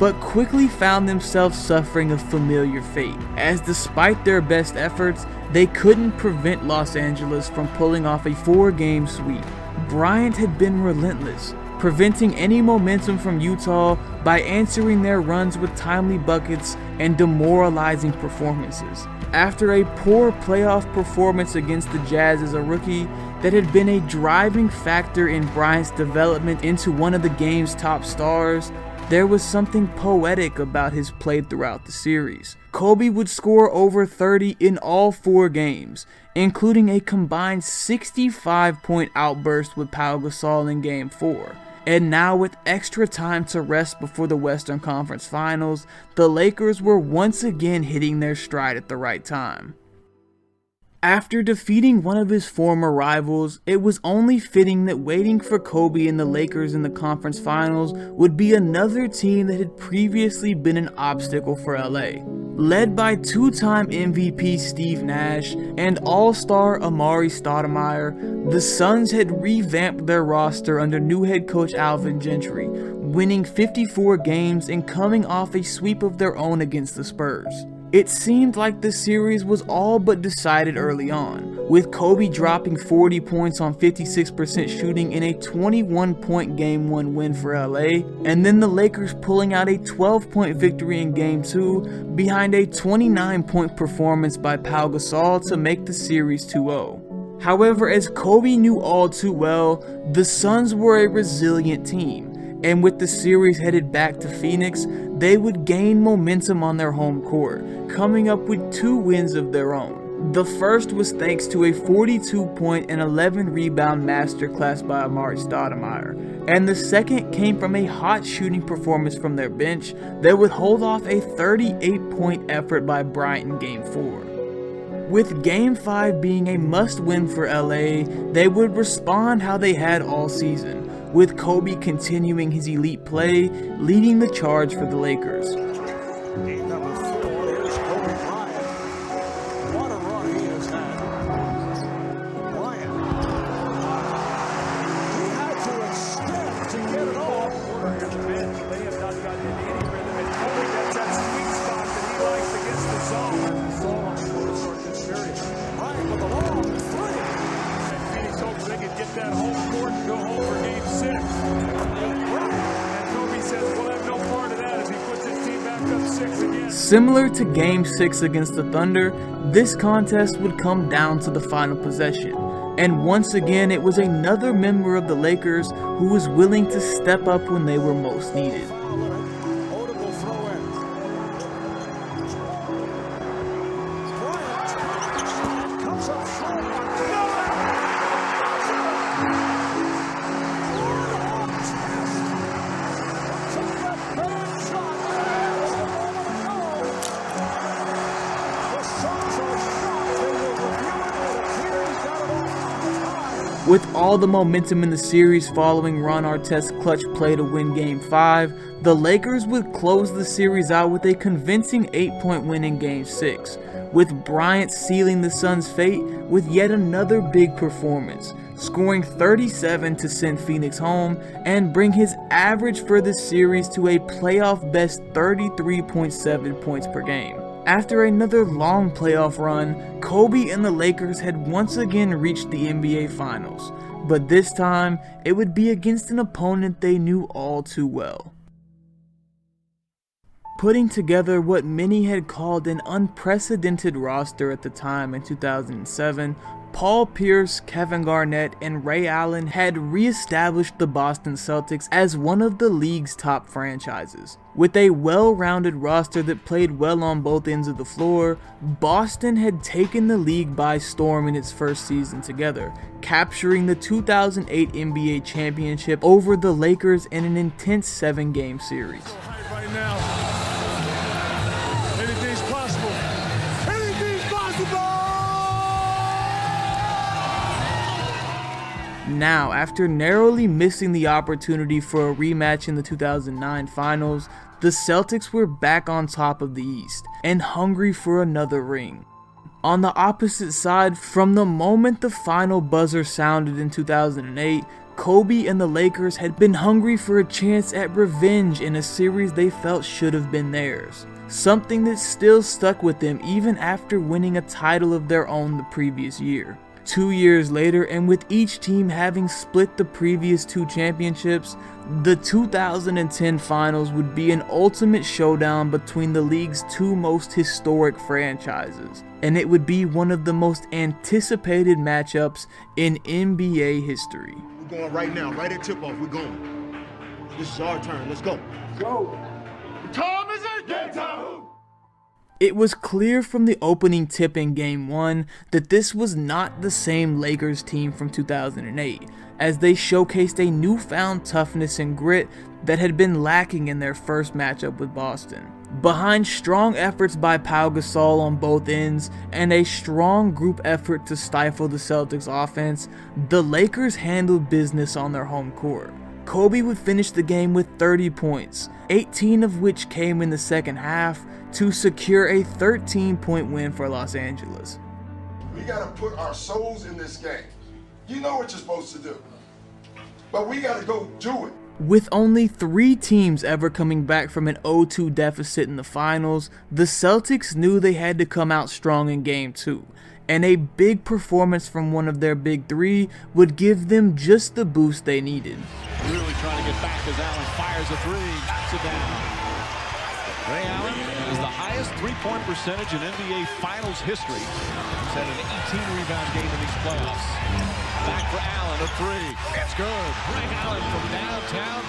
but quickly found themselves suffering a familiar fate, as despite their best efforts, they couldn't prevent Los Angeles from pulling off a 4-game sweep. Bryant had been relentless, preventing any momentum from Utah by answering their runs with timely buckets and demoralizing performances. After a poor playoff performance against the Jazz as a rookie that had been a driving factor in Bryant's development into one of the game's top stars, there was something poetic about his play throughout the series. Kobe would score over 30 in all 4 games, including a combined 65-point outburst with Pau Gasol in Game 4. And now, with extra time to rest before the Western Conference Finals, the Lakers were once again hitting their stride at the right time. After defeating one of his former rivals, it was only fitting that waiting for Kobe and the Lakers in the conference finals would be another team that had previously been an obstacle for LA. Led by 2-time MVP Steve Nash and All-Star Amari Stoudemire, the Suns had revamped their roster under new head coach Alvin Gentry, winning 54 games and coming off a sweep of their own against the Spurs. It seemed like the series was all but decided early on, with Kobe dropping 40 points on 56% shooting in a 21-point Game 1 win for LA, and then the Lakers pulling out a 12-point victory in Game 2 behind a 29-point performance by Pau Gasol to make the series 2-0. However, as Kobe knew all too well, the Suns were a resilient team, and with the series headed back to Phoenix, they would gain momentum on their home court, coming up with 2 wins of their own. The first was thanks to a 42-point and 11-rebound masterclass by Amari Stoudemire, and the second came from a hot shooting performance from their bench that would hold off a 38-point effort by Bryant in Game 4. With Game 5 being a must-win for LA, they would respond how they had all season, with Kobe continuing his elite play, leading the charge for the Lakers. Game number 4, here's Kobe Bryant. What a run he has had. Bryant. He had to extend to get it off. They have not gotten into any rhythm, and Kobe gets that sweet spot that he likes against the zone. Zone on the to start this series. Bryant with a long 3. And Phoenix hopes they can get that home court and go home for Game 6. And Kobe says we'll have no part of that as he puts his team back up 6 again. Similar to Game 6 against the Thunder, this contest would come down to the final possession. And once again, it was another member of the Lakers who was willing to step up when they were most needed. With all the momentum in the series following Ron Artest's clutch play to win Game 5, the Lakers would close the series out with a convincing 8-point win in Game 6, with Bryant sealing the Suns' fate with yet another big performance, scoring 37 to send Phoenix home and bring his average for the series to a playoff best 33.7 points per game. After another long playoff run, Kobe and the Lakers had once again reached the NBA Finals, but this time it would be against an opponent they knew all too well. putting together what many had called an unprecedented roster at the time in 2007, Paul Pierce, Kevin Garnett, and Ray Allen had re-established the Boston Celtics as one of the league's top franchises. With a well-rounded roster that played well on both ends of the floor, Boston had taken the league by storm in its first season together, capturing the 2008 NBA championship over the Lakers in an intense 7-game series. Right now, anything's possible. Anything's possible! Now, after narrowly missing the opportunity for a rematch in the 2009 finals, the Celtics were back on top of the East and hungry for another ring. On the opposite side, from the moment the final buzzer sounded in 2008, Kobe and the Lakers had been hungry for a chance at revenge in a series they felt should have been theirs. Something that still stuck with them even after winning a title of their own the previous year. 2 years later, and with each team having split the previous 2 championships, the 2010 finals would be an ultimate showdown between the league's 2 most historic franchises, and it would be one of the most anticipated matchups in NBA history. We're going right now, right at tip-off, we're going. This is our turn, let's go. Go. What time is it? Game time. It was clear from the opening tip in Game 1 that this was not the same Lakers team from 2008, as they showcased a newfound toughness and grit that had been lacking in their first matchup with Boston. Behind strong efforts by Pau Gasol on both ends and a strong group effort to stifle the Celtics' offense, the Lakers handled business on their home court. Kobe would finish the game with 30 points, 18 of which came in the second half, to secure a 13-point win for Los Angeles. We got to put our souls in this game. You know what you're supposed to do, but we got to go do it. With only 3 teams ever coming back from an 0-2 deficit in the finals, the Celtics knew they had to come out strong in Game 2, and a big performance from one of their big 3 would give them just the boost they needed. Really trying to get back as Allen fires a 3, knocks it down. Ray Allen has the highest three-point percentage in NBA Finals history. He's had an 18-rebound game in these playoffs. Back for Allen, a 3. It's good. Ray Allen from downtown.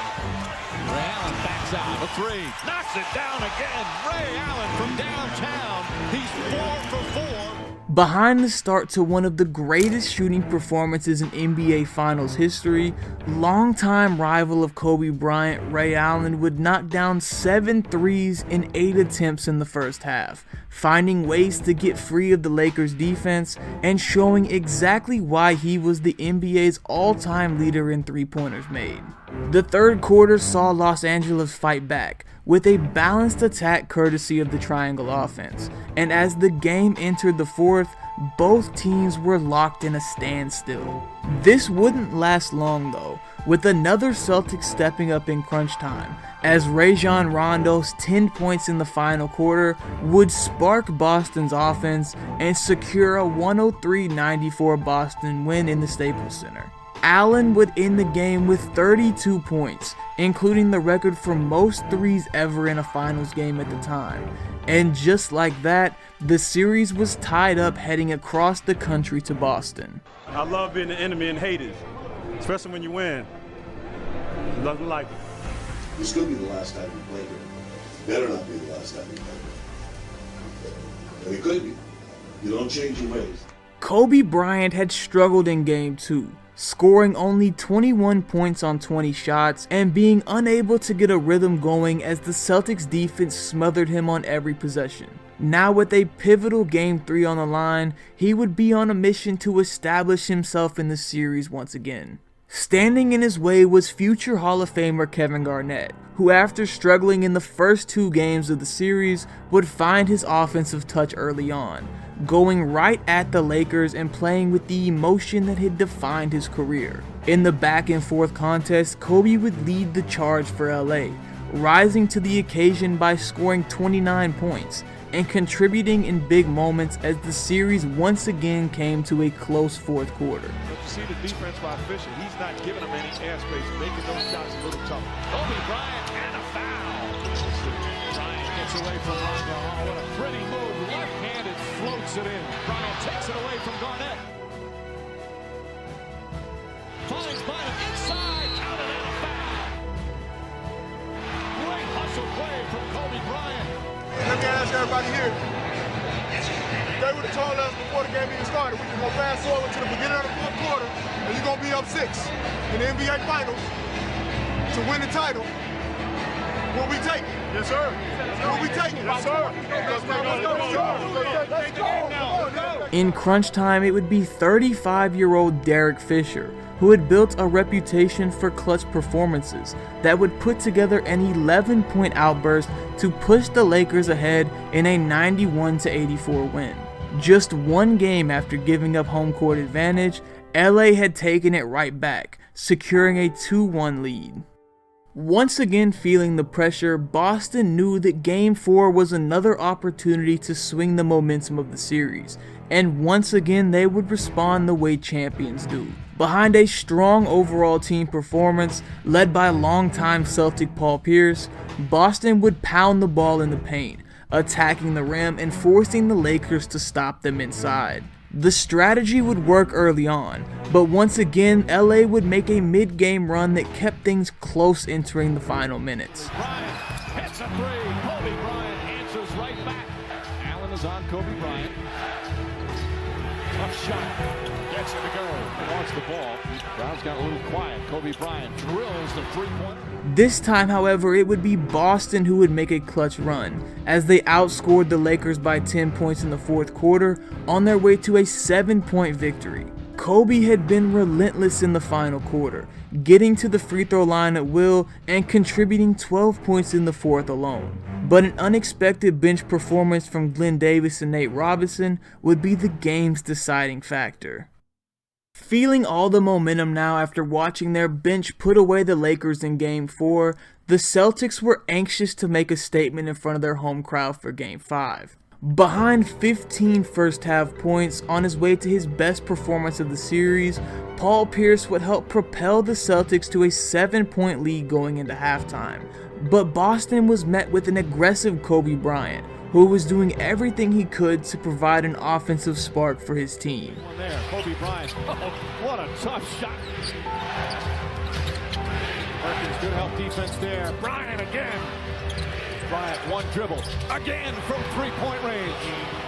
Ray Allen backs out, a 3. Knocks it down again. Ray Allen from downtown. He's 4 for 4. Behind the start to one of the greatest shooting performances in NBA Finals history, longtime rival of Kobe Bryant, Ray Allen, would knock down 7 threes in 8 attempts in the first half, finding ways to get free of the Lakers' defense and showing exactly why he was the NBA's all-time leader in three-pointers made. The third quarter saw Los Angeles fight back, with a balanced attack courtesy of the triangle offense, and as the game entered the fourth, both teams were locked in a standstill. This wouldn't last long though, with another Celtics stepping up in crunch time, as Rajon Rondo's 10 points in the final quarter would spark Boston's offense and secure a 103-94 Boston win in the Staples Center. Allen would end the game with 32 points, including the record for most threes ever in a finals game at the time. And just like that, the series was tied up heading across the country to Boston. I love being the enemy and haters, especially when you win. Nothing like it. This could be the last time we play here. Better not be the last time we play here. And it could be. You don't change your ways. Kobe Bryant had struggled in Game 2, scoring only 21 points on 20 shots and being unable to get a rhythm going as the Celtics defense smothered him on every possession. Now with a pivotal Game 3 on the line, he would be on a mission to establish himself in the series once again. Standing in his way was future Hall of Famer Kevin Garnett, who after struggling in the first 2 games of the series would find his offensive touch early on, going right at the Lakers and playing with the emotion that had defined his career. In the back and forth contest, Kobe would lead the charge for LA, rising to the occasion by scoring 29 points and contributing in big moments as the series once again came to a close fourth quarter. But you see the defense by Fisher, he's not giving them any airspace, making those shots a little tougher. Kobe Bryant and a foul. Bryant gets gets away from Momba. Oh, what a pretty move. Left-handed floats it in. Bryant takes it away from Garnett. Finds Bynum inside. Counted out of foul. Great hustle play from Kobe Bryant. Let me ask everybody here. If they would have told us before the game even started, we can go fast forward to the beginning of the fourth quarter, and you're going to be up 6 in the NBA Finals to win the title. Will we take it? Yes, sir. Will we take it? Yes, sir. Let's go. In crunch time, it would be 35-year-old Derek Fisher, who had built a reputation for clutch performances that would put together an 11-point outburst to push the Lakers ahead in a 91-84 win. Just one game after giving up home court advantage, LA had taken it right back, securing a 2-1 lead. Once again feeling the pressure, Boston knew that Game 4 was another opportunity to swing the momentum of the series, and once again they would respond the way champions do. Behind a strong overall team performance, led by longtime Celtic Paul Pierce, Boston would pound the ball in the paint, attacking the rim and forcing the Lakers to stop them inside. The strategy would work early on, but once again, LA would make a mid-game run that kept things close entering the final minutes. Bryant hits a three. Kobe Bryant answers right back. Allen is on Kobe Bryant. Tough shot. Gets it to go. Lost the ball. Brown's got a little quiet. Kobe Bryant drills the three-pointer. This time, however, it would be Boston who would make a clutch run, as they outscored the Lakers by 10 points in the fourth quarter on their way to a 7-point victory. Kobe had been relentless in the final quarter, getting to the free throw line at will and contributing 12 points in the fourth alone. But an unexpected bench performance from Glenn Davis and Nate Robinson would be the game's deciding factor. Feeling all the momentum now after watching their bench put away the Lakers in Game 4, the Celtics were anxious to make a statement in front of their home crowd for Game 5. Behind 15 first-half points on his way to his best performance of the series, Paul Pierce would help propel the Celtics to a 7-point lead going into halftime. But Boston was met with an aggressive Kobe Bryant, who was doing everything he could to provide an offensive spark for his team. There, Kobe Bryant. Oh, what a tough shot. Perkins, good help defense there. Bryant again. Bryant, one dribble. Again from three-point range.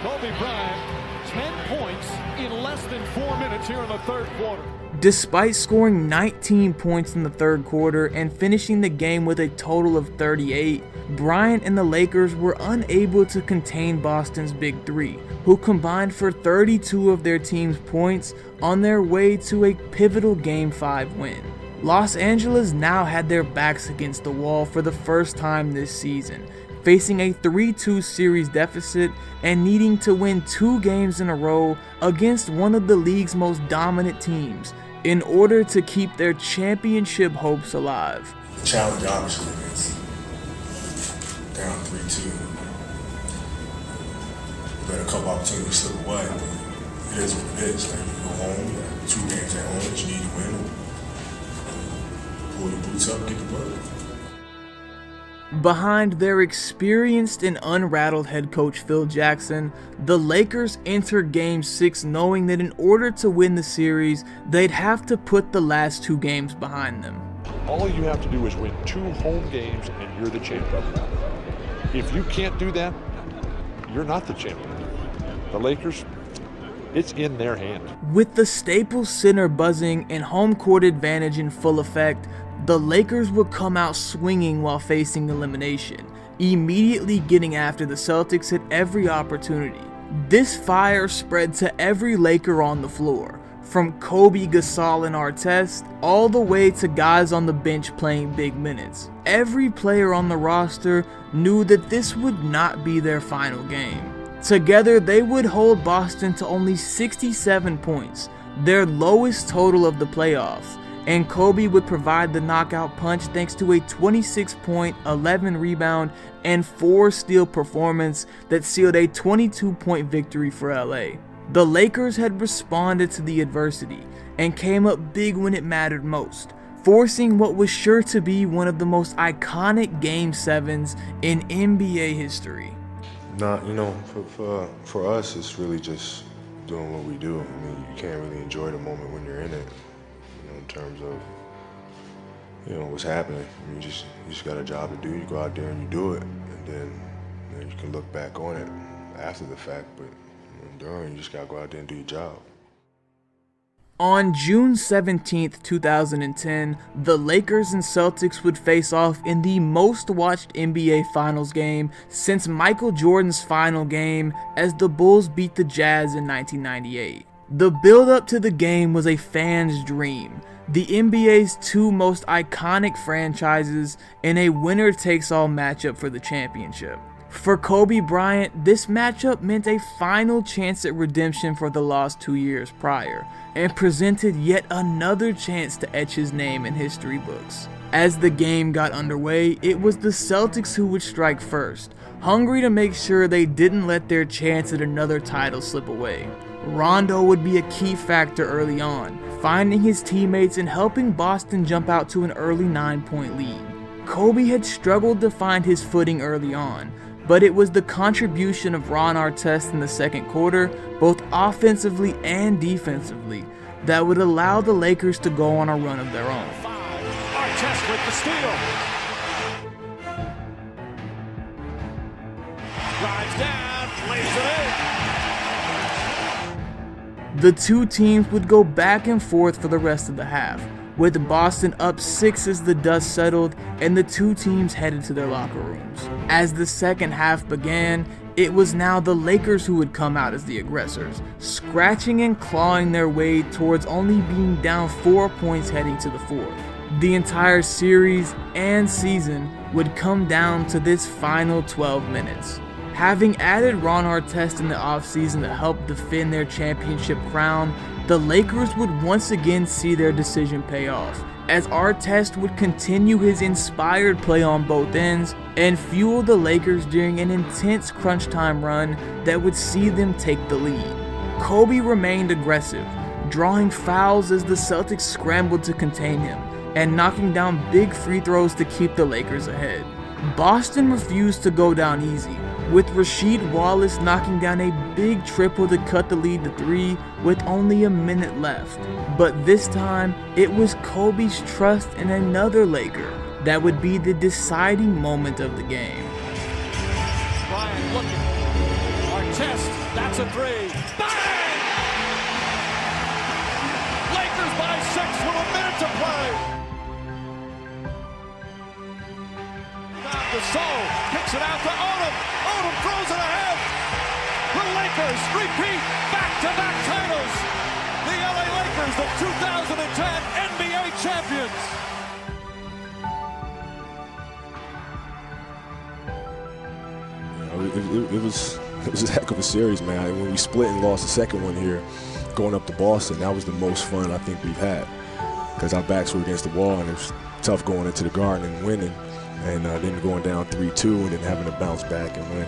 Kobe Bryant, 10 points in less than 4 minutes here in the third quarter. Despite scoring 19 points in the third quarter and finishing the game with a total of 38, Bryant and the Lakers were unable to contain Boston's Big Three, who combined for 32 of their team's points on their way to a pivotal Game 5 win. Los Angeles now had their backs against the wall for the first time this season, facing a 3-2 series deficit and needing to win 2 games in a row against one of the league's most dominant teams in order to keep their championship hopes alive. The challenge, obviously, is down 3-2. We had a couple opportunities slip away, but it is what it is. Like, you go home, you got 2 games at home that you need to win. Pull your boots up, get the work. Behind their experienced and unrattled head coach Phil Jackson, the Lakers enter Game 6 knowing that in order to win the series, they'd have to put the last 2 games behind them. All you have to do is win 2 home games and you're the champion. If you can't do that, you're not the champion. The Lakers, it's in their hand. With the Staples Center buzzing and home court advantage in full effect, the Lakers would come out swinging while facing elimination, immediately getting after the Celtics at every opportunity. This fire spread to every Laker on the floor, from Kobe, Gasol, and Artest, all the way to guys on the bench playing big minutes. Every player on the roster knew that this would not be their final game. Together, they would hold Boston to only 67 points, their lowest total of the playoffs, and Kobe would provide the knockout punch thanks to a 26-point, 11-rebound, and 4-steal performance that sealed a 22-point victory for LA. The Lakers had responded to the adversity and came up big when it mattered most, forcing what was sure to be one of the most iconic Game 7s in NBA history. Nah, you know, for us, it's really just doing what we do. I mean, you can't really enjoy the moment when you're in it, you know, in terms of, you know, what's happening. I mean, you just got a job to do. You go out there and you do it, and then you can look back on it after the fact, but during, you just got to go out there and do your job. On June 17th, 2010, the Lakers and Celtics would face off in the most watched NBA Finals game since Michael Jordan's final game as the Bulls beat the Jazz in 1998. The build-up to the game was a fan's dream, the NBA's two most iconic franchises in a winner-takes-all matchup for the championship. For Kobe Bryant, this matchup meant a final chance at redemption for the loss 2 years prior, and presented yet another chance to etch his name in history books. As the game got underway, it was the Celtics who would strike first, hungry to make sure they didn't let their chance at another title slip away. Rondo would be a key factor early on, finding his teammates and helping Boston jump out to an early 9-point lead. Kobe had struggled to find his footing early on, but it was the contribution of Ron Artest in the second quarter, both offensively and defensively, that would allow the Lakers to go on a run of their own. Artest with the steal. Drives down, lays it in. The two teams would go back and forth for the rest of the half, with Boston up 6 as the dust settled and the two teams headed to their locker rooms. As the second half began, it was now the Lakers who would come out as the aggressors, scratching and clawing their way towards only being down 4 points heading to the fourth. The entire series and season would come down to this final 12 minutes. Having added Ron Artest in the offseason to help defend their championship crown, the Lakers would once again see their decision pay off, as Artest would continue his inspired play on both ends and fuel the Lakers during an intense crunch time run that would see them take the lead. Kobe remained aggressive, drawing fouls as the Celtics scrambled to contain him, and knocking down big free throws to keep the Lakers ahead. Boston refused to go down easy, with Rasheed Wallace knocking down a big triple to cut the lead to 3 with only a minute left. But this time, it was Kobe's trust in another Laker that would be the deciding moment of the game. Bryant looking. Artest, that's a 3. Bang! Lakers by 6 with a minute to play. Gasol kicks it out to Odom. Odom throws it ahead. The Lakers repeat back-to-back titles. The LA Lakers, the 2010 NBA champions. It was a heck of a series, man. When we split and lost the second one here, going up to Boston, that was the most fun I think we've had, because our backs were against the wall and it was tough going into the Garden and winning. And then going down 3-2 and then having to bounce back and win.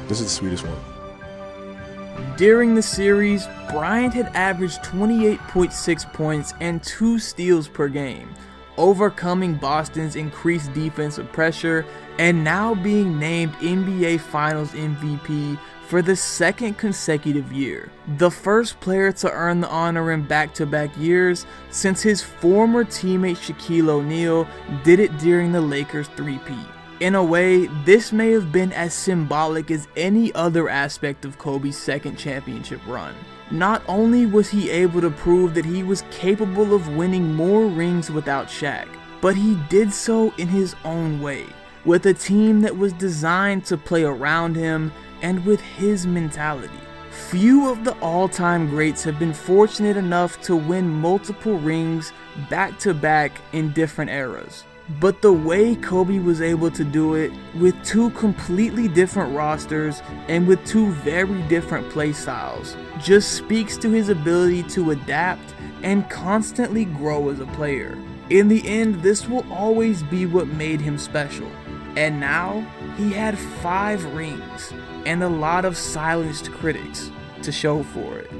This is the sweetest one. During the series, Bryant had averaged 28.6 points and 2 steals per game, overcoming Boston's increased defensive pressure and now being named NBA Finals MVP for the second consecutive year, the first player to earn the honor in back-to-back years since his former teammate Shaquille O'Neal did it during the Lakers' three-peat. In a way, this may have been as symbolic as any other aspect of Kobe's second championship run. Not only was he able to prove that he was capable of winning more rings without Shaq, but he did so in his own way, with a team that was designed to play around him and with his mentality. Few of the all-time greats have been fortunate enough to win multiple rings back-to-back in different eras. But the way Kobe was able to do it, with two completely different rosters and with two very different play styles, just speaks to his ability to adapt and constantly grow as a player. In the end, this will always be what made him special. And now, he had 5 rings and a lot of silenced critics to show for it.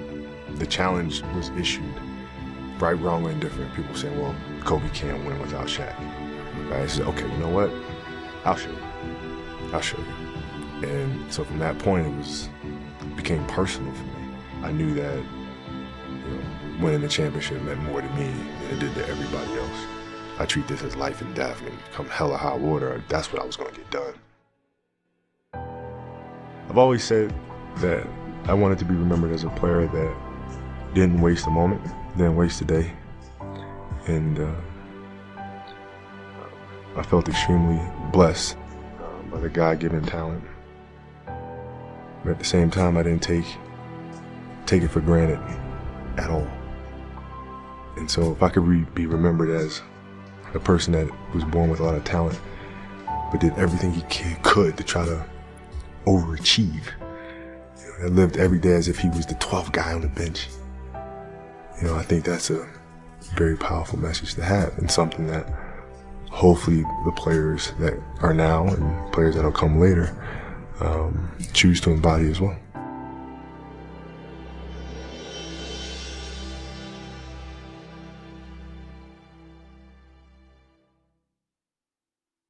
The challenge was issued, right, wrong, or indifferent, people saying, well, Kobe can't win without Shaq. Right? I said, okay, you know what? I'll show you. I'll show you. And so from that point, it became personal for me. I knew that, winning the championship meant more to me than it did to everybody else. I treat this as life and death. I mean, come hell or high water, that's what I was going to get done. I've always said that I wanted to be remembered as a player that didn't waste a moment, didn't waste a day. And I felt extremely blessed by the God-given talent. But at the same time, I didn't take it for granted at all. And so if I could be remembered as a person that was born with a lot of talent, but did everything he could to try to overachieve, that lived every day as if he was the 12th guy on the bench, I think that's a very powerful message to have, and something that hopefully the players that are now and players that will come later choose to embody as well.